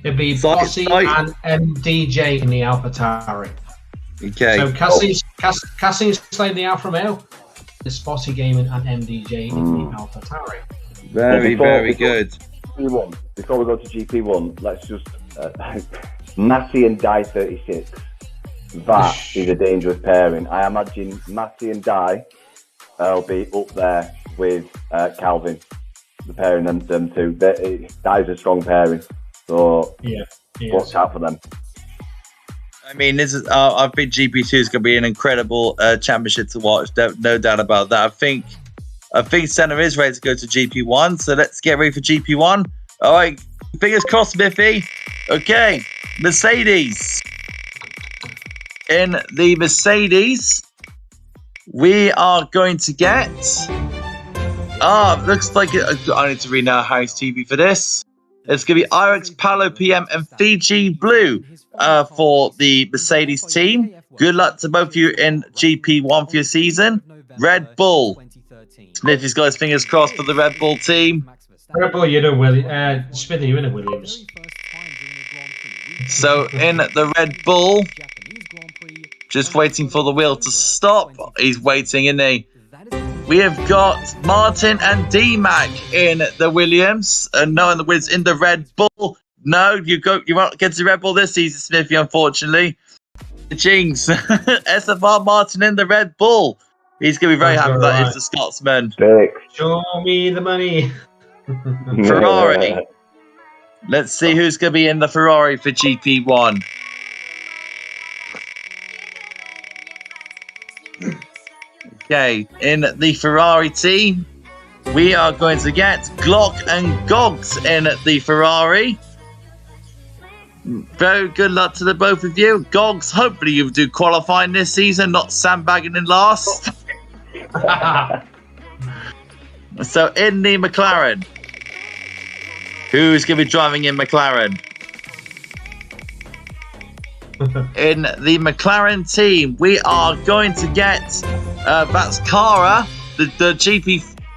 It'll be Bossy and MDJ in the AlphaTauri. Okay. So Cassie's playing the Alfa Romeo. It's Bossy Gaming and MDJ in the AlphaTauri. Very good. Before we go to GP1, let's just Massey and Die 36. That is a dangerous pairing. I imagine Massey and Die will be up there with Calvin. The pairing them two. Die's a strong pairing, so watch out for them. I mean, this is. I think GP2 is going to be an incredible championship to watch. No doubt about that. I think Senna is ready to go to GP1. So let's get ready for GP1. All right, fingers crossed, Smithy. Okay, Mercedes. In the Mercedes, we are going to get. Looks like I need to read now Harry's TV for this. It's going to be IRX, Paolo PM, and Fiji Blue for the Mercedes team. Good luck to both of you in GP1 for your season. Red Bull. Smithy's got his fingers crossed for the Red Bull team. Red Bull, you know, Smithy, you're in a Williams. So in the Red Bull, just waiting for the wheel to stop. He's waiting, isn't he? We have got Martin and D-Mac in the Williams. No, in the Williams in the Red Bull. No, you won't get to Red Bull this season, Smithy, unfortunately. Jinx. SFR Martin in the Red Bull. He's going to be very happy that is the Scotsman. Show me the money. Ferrari. Let's see who's going to be in the Ferrari for GP1. Okay, in the Ferrari team, we are going to get Glock and Gogs in the Ferrari. Very good luck to the both of you. Gogs, hopefully you do qualifying this season, not sandbagging in last. So in the McLaren, who's going to be driving in McLaren? In the McLaren team, we are going to get that's Kara, the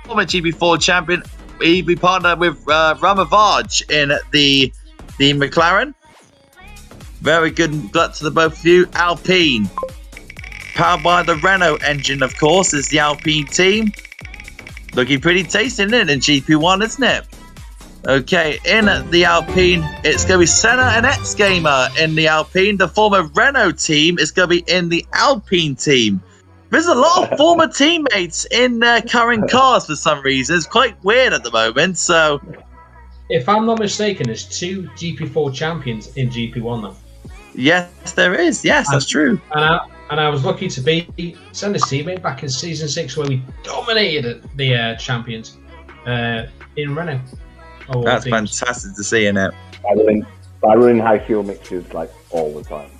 former GP4 champion. He'll be partnered with Ramavaj in the McLaren. Very good luck to the both of you. Alpine, powered by the Renault engine, of course, is the Alpine team. Looking pretty tasty, isn't it, in GP1, isn't it? Okay, in the Alpine, it's going to be Senna and X Gamer in the Alpine. The former Renault team is going to be in the Alpine team. There's a lot of former teammates in their current cars for some reason. It's quite weird at the moment. So, if I'm not mistaken, there's 2 GP4 champions in GP1 though. Yes, there is. Yes, that's true. And I was lucky to be Senna's teammate back in season 6 where we dominated the champions in Renault. That's fantastic to see, isn't it? By running high fuel mixtures like all the time.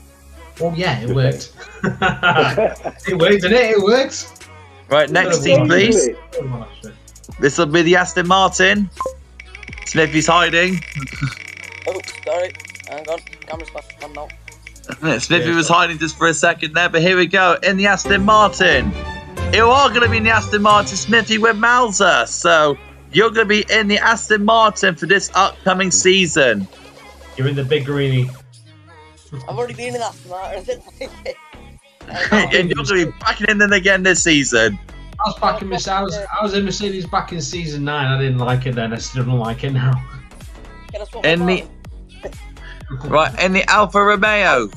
Oh yeah, it worked. It worked, didn't it? It worked. Right, next team, please. This will be the Aston Martin. Smithy's hiding. Oh, sorry. Hang on. Camera's back on now. Smithy was hiding just for a second there, but here we go. In the Aston Martin. You are going to be in the Aston Martin, Smithy, with Mauser. So you're going to be in the Aston Martin for this upcoming season. You're in the big greenie. I've already been in Aston Martin. And you're going to be back in them again this season. I was in Mercedes back in season 9. I didn't like it then. I still don't like it now. In the in the Alfa Romeo.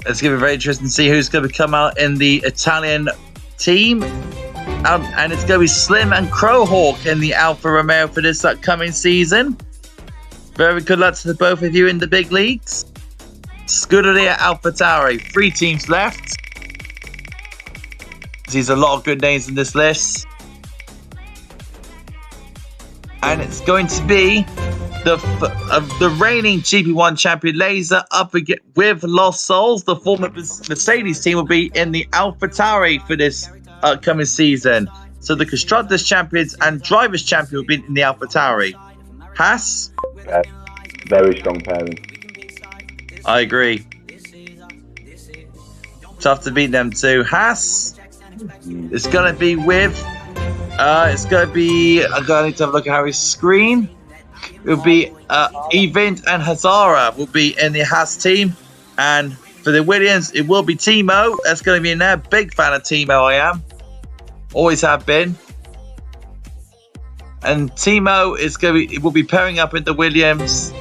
It's going to be very interesting to see who's going to come out in the Italian team. And it's going to be Slim and Crowhawk in the Alfa Romeo for this upcoming season. Very good luck to the both of you in the big leagues. Scuderia AlphaTauri, 3 teams left. There's a lot of good names in this list. And it's going to be the reigning GP1 champion Laser up again with Lost Souls. The former Mercedes team will be in the AlphaTauri for this upcoming season. So the Constructors Champions and Drivers Champion will be in the AlphaTauri. Haas? Very strong pairing. I agree. Tough to beat them too. Haas? It's going to be with... I'm going to need to have a look at Harry's screen. It will be Event and Hazara will be in the Haas team. And for the Williams, it will be Timo. That's going to be in there. Big fan of Timo, I am. Always have been. And Timo is will be pairing up in the Williams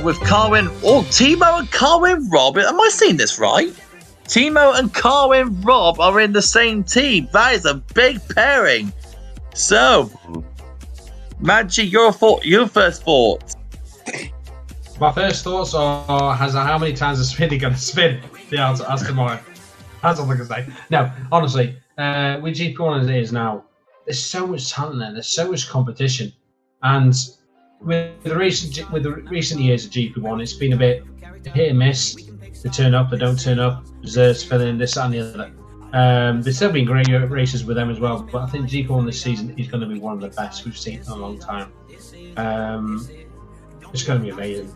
with Carwin. Oh, Timo and Carwin Rob. Am I seeing this right? Timo and Carwin Rob are in the same team. That is a big pairing. So, MADG, your first thought. My first thoughts are: how many times is Smithy going to spin? The answer, as to mine. That's all I can say. No, honestly, with GP1 as it is now, there's so much talent there. There's so much competition, and with the recent years of GP1, it's been a bit hit and miss. They turn up, they don't turn up. Reserves fill in, this, that, and the other. There's still been great races with them as well, but I think GP1 this season is going to be one of the best we've seen in a long time. It's going to be amazing.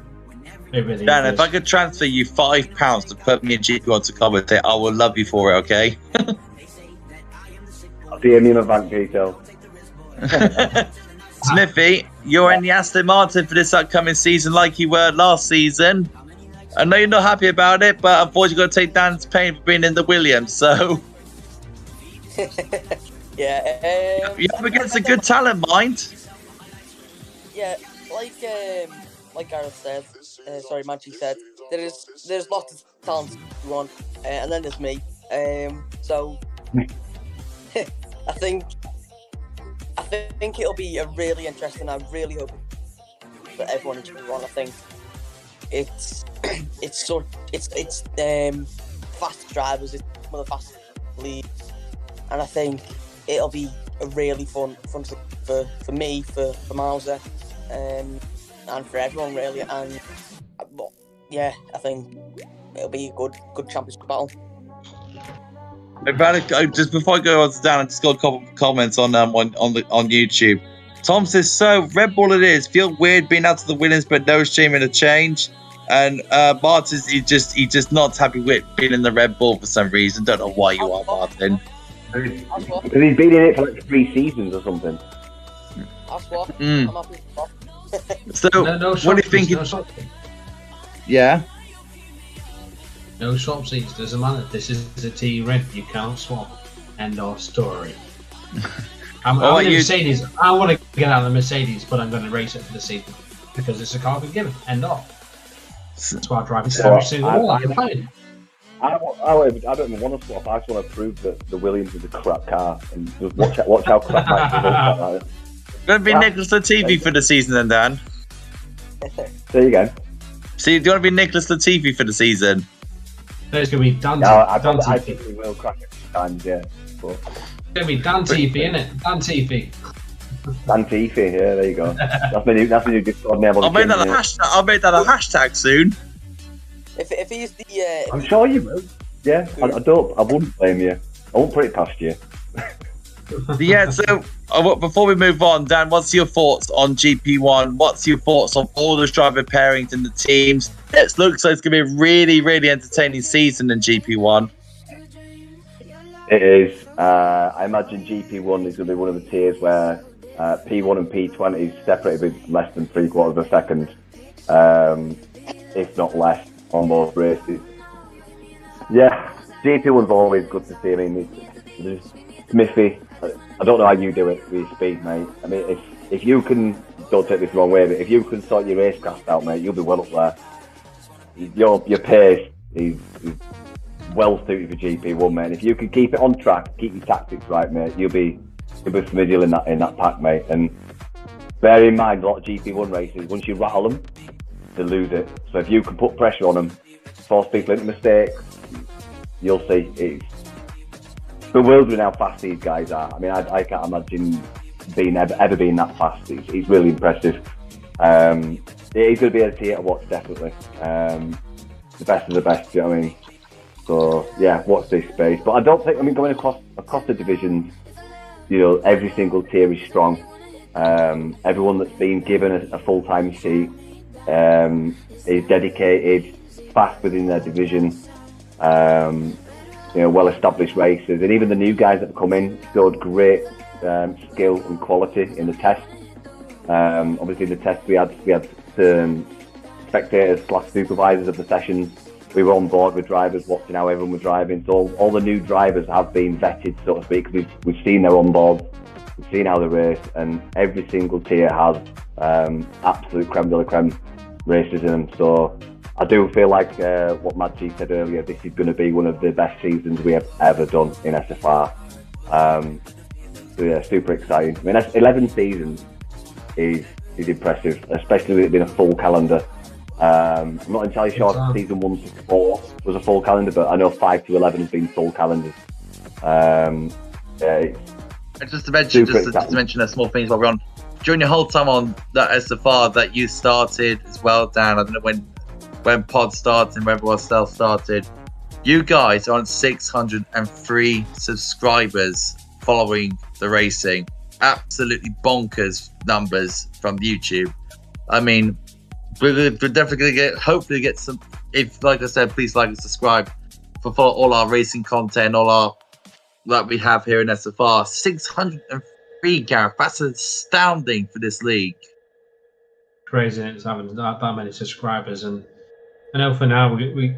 It really Dan, is. if I could transfer you £5 to put me in GP1 to commentate, I will love you for it, okay? I'll DM you my bank details. Smithy, you're in the Aston Martin for this upcoming season like you were last season. I know you're not happy about it, but unfortunately you've got to take Dan's pain for being in the Williams, so... Yeah. You're up against a good talent, mind. Yeah, like Gareth said, MADG said, there's lots of talent you want, and then there's me. So I think it'll be a really interesting. I really hope that everyone in GP1. I think it's fast drivers. It's one of the fastest leagues, and I think it'll be a really fun for me, for Mauser, and for everyone really. And yeah, I think it'll be a good championship battle. Just before I go on to Dan, I just got a couple of comments on YouTube. Tom says, so Red Bull it is. Feel weird being out of the Williams, but no shame in a change. And Martin, he's just not happy with being in the Red Bull for some reason. Don't know why you are, Martin. Because he's been in it for like 3 seasons or something. That's what. I'm happy. So, what do you think? Yeah. No swap seats, doesn't matter. This is a T-Red, you can't swap. End of story. I'm in a Mercedes. I want to get out of the Mercedes, but I'm going to race it for the season because it's a car good given. End of. That's why I drive it every single one. You're fine. I don't even want to swap. I just want to prove that the Williams is a crap car and just watch how crap my is. Going to be Nicholas Latifi for the season then, Dan? There you go. See, do you want to be Nicholas Latifi for the season? There's going to be Dan. I think we will crack it times, yeah. But it's going to be Dan Tiffy, isn't it? Dan Tiffy. Dan Tiffy, yeah, there you go. That's my new Discord name. I'll make that a hashtag soon. If he's the, I'm sure you will. Yeah, I wouldn't blame you. I won't put it past you. Yeah, so before we move on, Dan, what's your thoughts on GP1? What's your thoughts on all the driver pairings and the teams? It looks like it's going to be a really, really entertaining season in GP1. It is. I imagine GP1 is going to be one of the tiers where P1 and P20 is separated with less than 3/4 of a second, if not less, on both races. Yeah, GP1's always good to see. I mean, there's Smithy. I don't know how you do it with your speed, mate. I mean, if you can, don't take this the wrong way, but if you can sort your racecraft out, mate, you'll be well up there. Your pace is well suited for GP1, mate. And if you can keep it on track, keep your tactics right, mate, you'll be familiar in that pack, mate. And bear in mind, a lot of GP1 races, once you rattle them, they lose it. So if you can put pressure on them, force people into mistakes, you'll see it's bewildering how fast these guys are. I mean, I can't imagine ever being that fast. It's really impressive. He's going to be a tier to watch, definitely. The best of the best, you know what I mean? So, yeah, watch this space. But I don't think, going across the divisions, you know, every single tier is strong. Everyone that's been given a full-time seat is dedicated, fast within their division. You know, well-established racers, and even the new guys that have come in showed great skill and quality in the test. Obviously, in the test we had spectators / supervisors of the sessions. We were on board with drivers, watching how everyone was driving. So all the new drivers have been vetted, so to speak. We've seen their on board, we've seen how they race, and every single tier has absolute creme de la creme racers in them. So I do feel like what MADG said earlier, this is going to be one of the best seasons we have ever done in SFR. So yeah, super exciting. I mean, 11 seasons is impressive, especially with it being a full calendar. I'm not entirely sure if season 1 to 4 was a full calendar, but I know 5 to 11 has been full calendars. Just to mention a small thing while we're on. During your whole time on that SFR that you started as well, Dan, I don't know when Pod started and when everyone else started, you guys are on 603 subscribers following the racing. Absolutely bonkers numbers from YouTube. I mean, we're definitely going to hopefully get some, if, like I said, please like and subscribe for all our racing content, all our that we have here in SFR. 603, Gareth. That's astounding for this league. Crazy, it's having that many subscribers, and I know for now we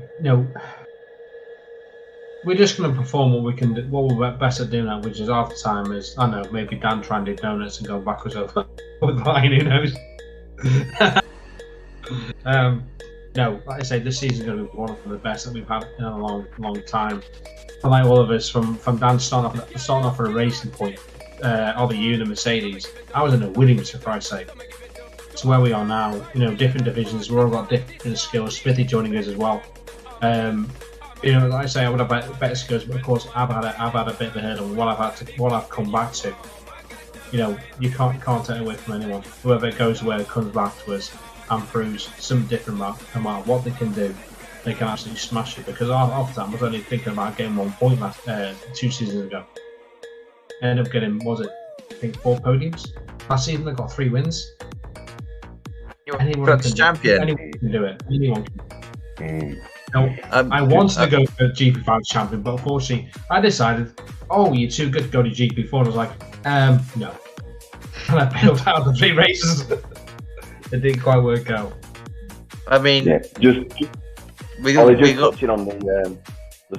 we're just going to perform what we can do, what we're best at doing, which is half the time is, I don't know, maybe Dan trying to do donuts and go backwards over the line, who knows. No, like I say, this season is going to be one of the best that we've had in a long time. And like all of us, from Dan starting off at a racing point, either you and the Mercedes, I was in a Williams for Christ's sake. To where we are now, different divisions, we've all got different skills. Smithy joining us as well. Like I say, I would have better skills, but of course, I've had a bit of a hurdle. What I've come back to, you can't take away from anyone. Whoever goes away comes back to us and proves some different amount what they can do. They can absolutely smash it, because half the time I was only thinking about getting 1 point 2 seasons ago. I ended up getting, I think 4 podiums. Last season I got 3 wins. Anyone can champion. Anyone can do it. Anyone can. I wanted to go for GP5 champion, but unfortunately I decided, you're too good to go to GP4. And I was like, no. And I bailed out of the 3 races. It didn't quite work out. I mean, just touching on the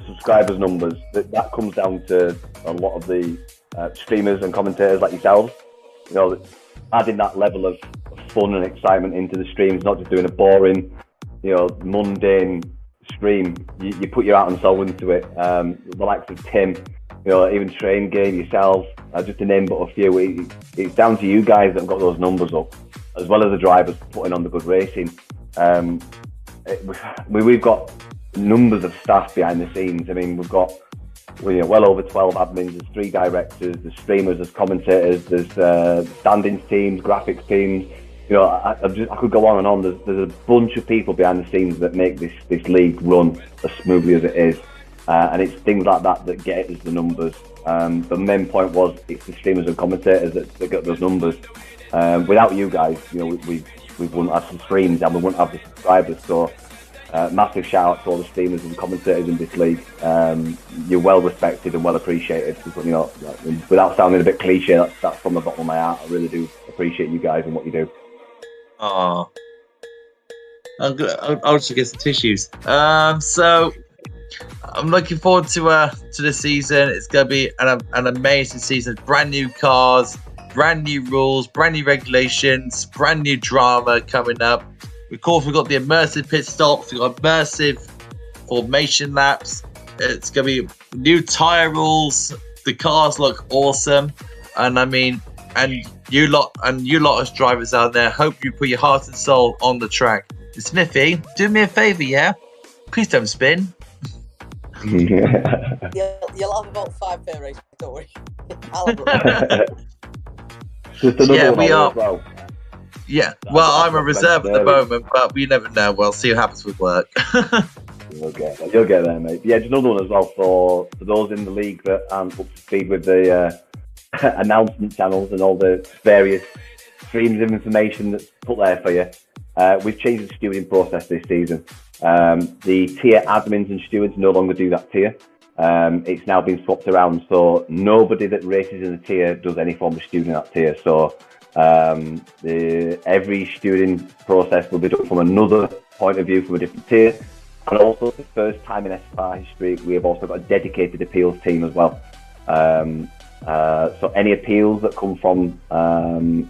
subscribers numbers, that comes down to a lot of the streamers and commentators like yourselves. Adding that level of fun and excitement into the streams, not just doing a boring, mundane stream. You put your heart and soul into it. The likes of Tim, even Train Game, yourselves, just to name but a few. It's down to you guys that have got those numbers up, as well as the drivers putting on the good racing. We've got numbers of staff behind the scenes. I mean, we've got well over 12 admins, there's 3 directors, there's streamers, there's commentators, there's standings teams, graphics teams. I could go on and on. There's a bunch of people behind the scenes that make this league run as smoothly as it is, and it's things like that get us the numbers. The main point was it's the streamers and commentators that get those numbers. Without you guys, we wouldn't have some streams and we wouldn't have the subscribers. So massive shout out to all the streamers and commentators in this league. You're well respected and well appreciated. Without sounding a bit cliche, that's from the bottom of my heart. I really do appreciate you guys and what you do. Oh, I'll just get some tissues. So I'm looking forward to this season. It's going to be an amazing season. Brand new cars, brand new rules, brand new regulations, brand new drama coming up. Of course, we've got the immersive pit stops. We've got immersive formation laps. It's going to be new tyre rules. The cars look awesome, and I mean, and you lot as drivers out there, hope you put your heart and soul on the track. Smithy, do me a favour, yeah? Please don't spin. You'll have about 5 fair races, don't worry. We are. Well. Yeah, well, I'm a reserve at the moment, but we never know. We'll see what happens with work. You'll get there, mate. Yeah, just another one as well for those in the league that aren't up to speed with the announcement channels and all the various streams of information that's put there for you. We've changed the stewarding process this season. The tier admins and stewards no longer do that tier. It's now been swapped around, so nobody that races in the tier does any form of stewarding that tier. So every stewarding process will be done from another point of view, from a different tier. And also, for the first time in SFR history, we have also got a dedicated appeals team as well. So any appeals that come from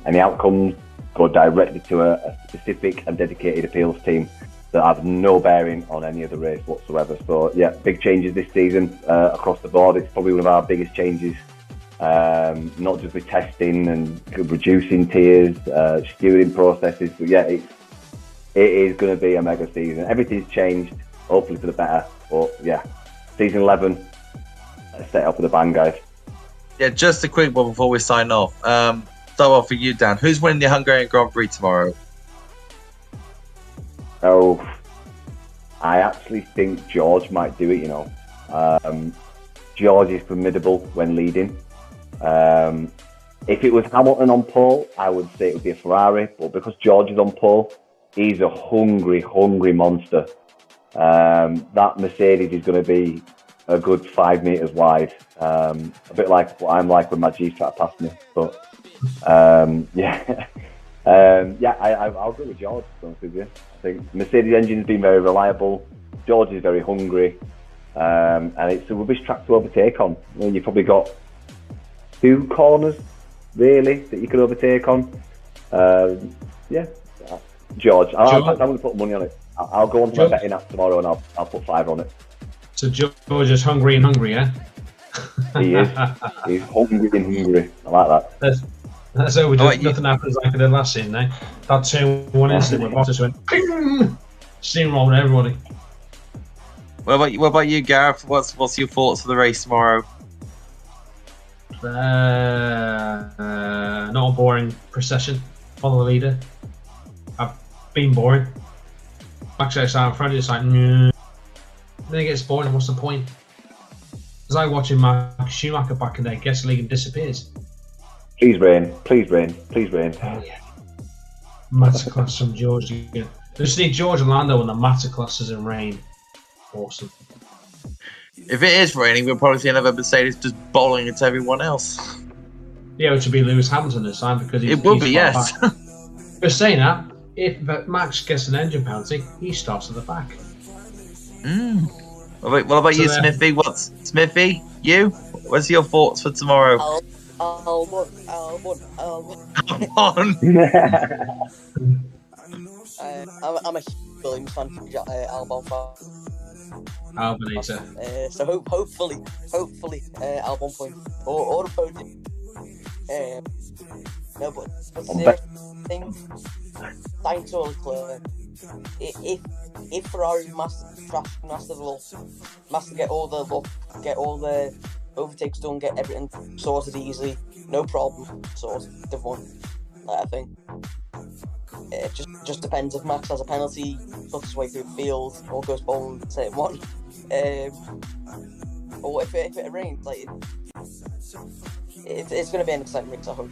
any outcomes go directly to a specific and dedicated appeals team that have no bearing on any other race whatsoever. So yeah, big changes this season across the board. It's probably one of our biggest changes, not just with testing and reducing tiers, stewarding processes, but yeah, it is going to be a mega season. Everything's changed, hopefully for the better. But yeah, season 11, let's set it up with a bang, guys. Yeah, just a quick one before we sign off. Start off for you, Dan. Who's winning the Hungarian Grand Prix tomorrow? Oh, I actually think George might do it, you know. George is formidable when leading. If it was Hamilton on pole, I would say it would be a Ferrari. But because George is on pole, he's a hungry, hungry monster. That Mercedes is going to be a good 5 meters wide. A bit like what I'm like when MADG's trying to pass me. But yeah. I'll go with George, to be honest with you. I think Mercedes engine's been very reliable. George is very hungry. And it's a rubbish track to overtake on. I mean, you've probably got 2 corners, really, that you could overtake on. George. I'm going to put money on it. I'll go on to my betting app tomorrow and I'll put 5 on it. So George is hungry and hungry, yeah? He is. He's hungry and hungry. I like that. That's how we do. Nothing happens like it did last season, eh? That 2-1 incident where Bottas went ping, steamrolled everybody. What about you, Gareth? What's your thoughts for the race tomorrow? Not a boring procession. Follow the leader. I've been boring. Actually, I saw in front of you, it's like, then it gets boring. What's the point? It's like watching Mark Schumacher back in the day, gets the league and disappears. Please rain. Please rain. Please rain. Oh, yeah. Masterclass from George again. Just need George and Lando and the masterclasses in rain. Awesome. If it is raining, we'll probably see another Mercedes just bowling into everyone else. Yeah, which would be Lewis Hamilton this time because he's. It will be, yes. But saying that, if Max gets an engine penalty, he starts at the back. What about you, Smithy? Smithy? You? What's your thoughts for tomorrow? Albon. Come on. I'm a Williams fan, Albon fan. Albanator. So hopefully, Albon point or a podium. No, but the thing, thanks to Leclerc, if Ferrari must get all the luck, get all the overtakes done, get everything sorted easily, no problem, sorted, they've won. I think it just depends if Max has a penalty, puts his way through the field, or goes bowling the same one. Or if it rains, like it's going to be an exciting race, I hope.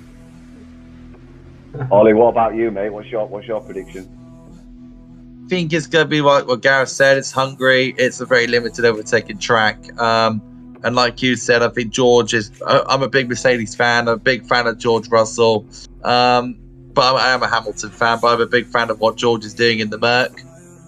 Ollie, what about you, mate? What's your prediction? I think it's going to be like what Gareth said. It's Hungary. It's a very limited overtaking track. And like you said, I think George is. I'm a big Mercedes fan. I'm a big fan of George Russell. But I am a Hamilton fan. But I'm a big fan of what George is doing in the Merc.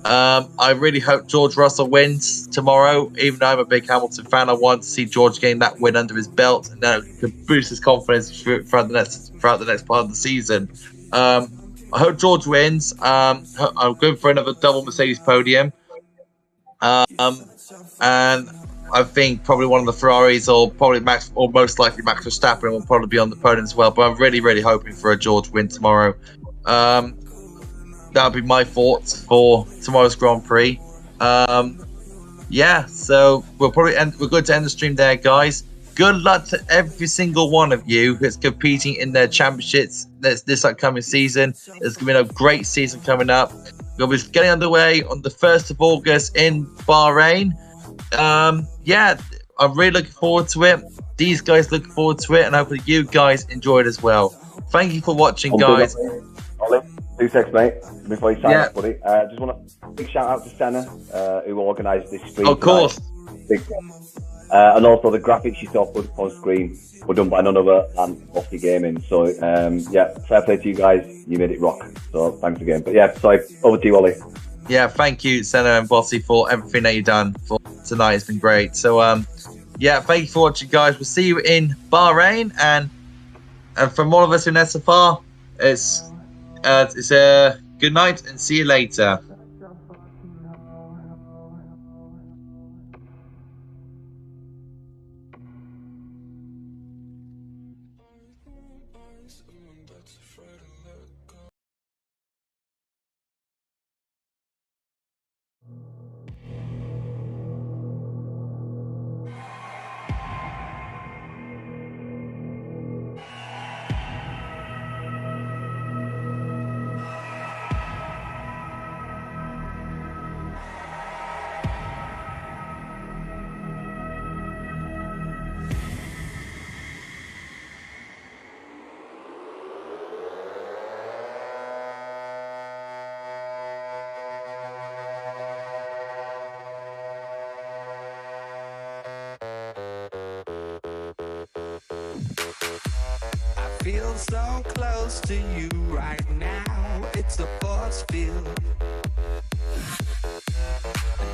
I really hope George Russell wins tomorrow. Even though I'm a big Hamilton fan, I want to see George getting that win under his belt, and that could boost his confidence throughout the next part of the season. I hope George wins. I'm going for another double Mercedes podium, and I think probably one of the Ferraris, or probably Max, or most likely Max Verstappen, will probably be on the podium as well. But I'm really, really hoping for a George win tomorrow. That'll be my thoughts for tomorrow's Grand Prix. So we're going to end the stream there, guys. Good luck to every single one of you who's competing in their championships this upcoming season. There's going to be a great season coming up. We'll be getting underway on the 1st of August in Bahrain. I'm really looking forward to it. These guys looking forward to it, and hopefully you guys enjoy it as well. Thank you for watching, guys. Ollie, 2 seconds, mate, before you sign up, buddy. Just want a big shout out to Senna, who organised this stream. Of course. And also the graphics you saw put on screen were done by none other than Bossy Gaming. So fair play to you guys. You made it rock. So thanks again. But over to you, Ollie. Yeah, thank you, Senna and Bossy, for everything that you've done for tonight. It's been great. So thank you for watching, guys. We'll see you in Bahrain, and from all of us in SFR, it's a good night and see you later. feel so close to you right now. It's a force field.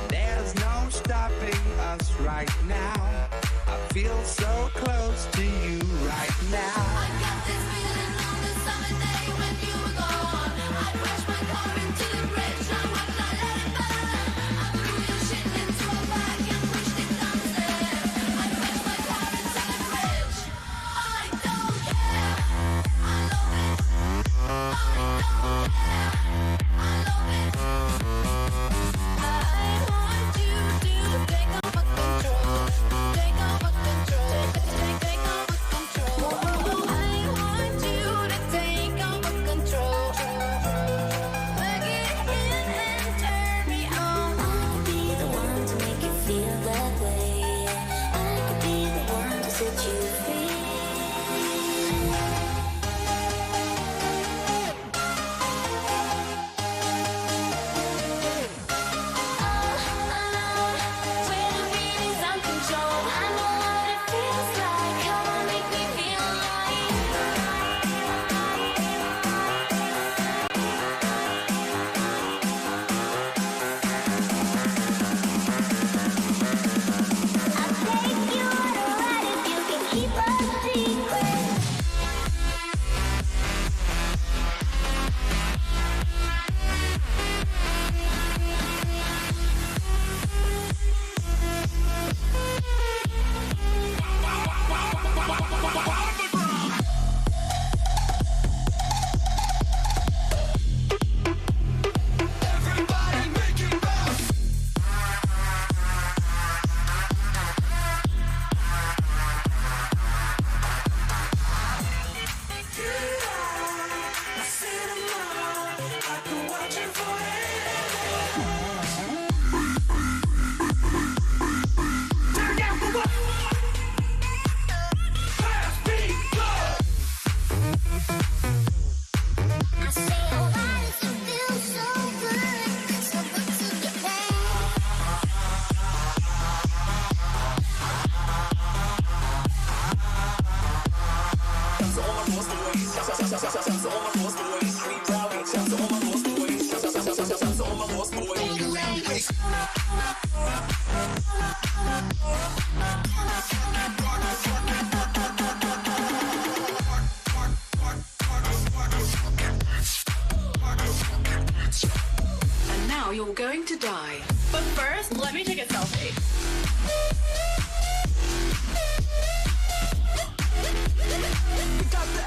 There's no stopping us right now. I feel so close to you right now. I got this feeling on the summer day when you were gone. I crashed my car into the bridge. I would not let it burn. I threw your shit into a bag and pushed it downstairs. I crashed my car into the bridge. I don't care. I love it. I don't care. I love it. I want you to take over control. Take over control. Take over control. I want you to take over control. Plug it in and turn me on. I could be the one to make you feel that way. I could be the one to set you free. When the beat is on control, I know what it feels like. Come on, make me feel I'll take you on a ride if you can keep a secret. Everybody make it bounce. I see tomorrow. I could watch it forever. Turn down for what? Fast beat, go. I say your body can feel so good, so good to the pain. And now you're going to die. But first, let me take a selfie. We got the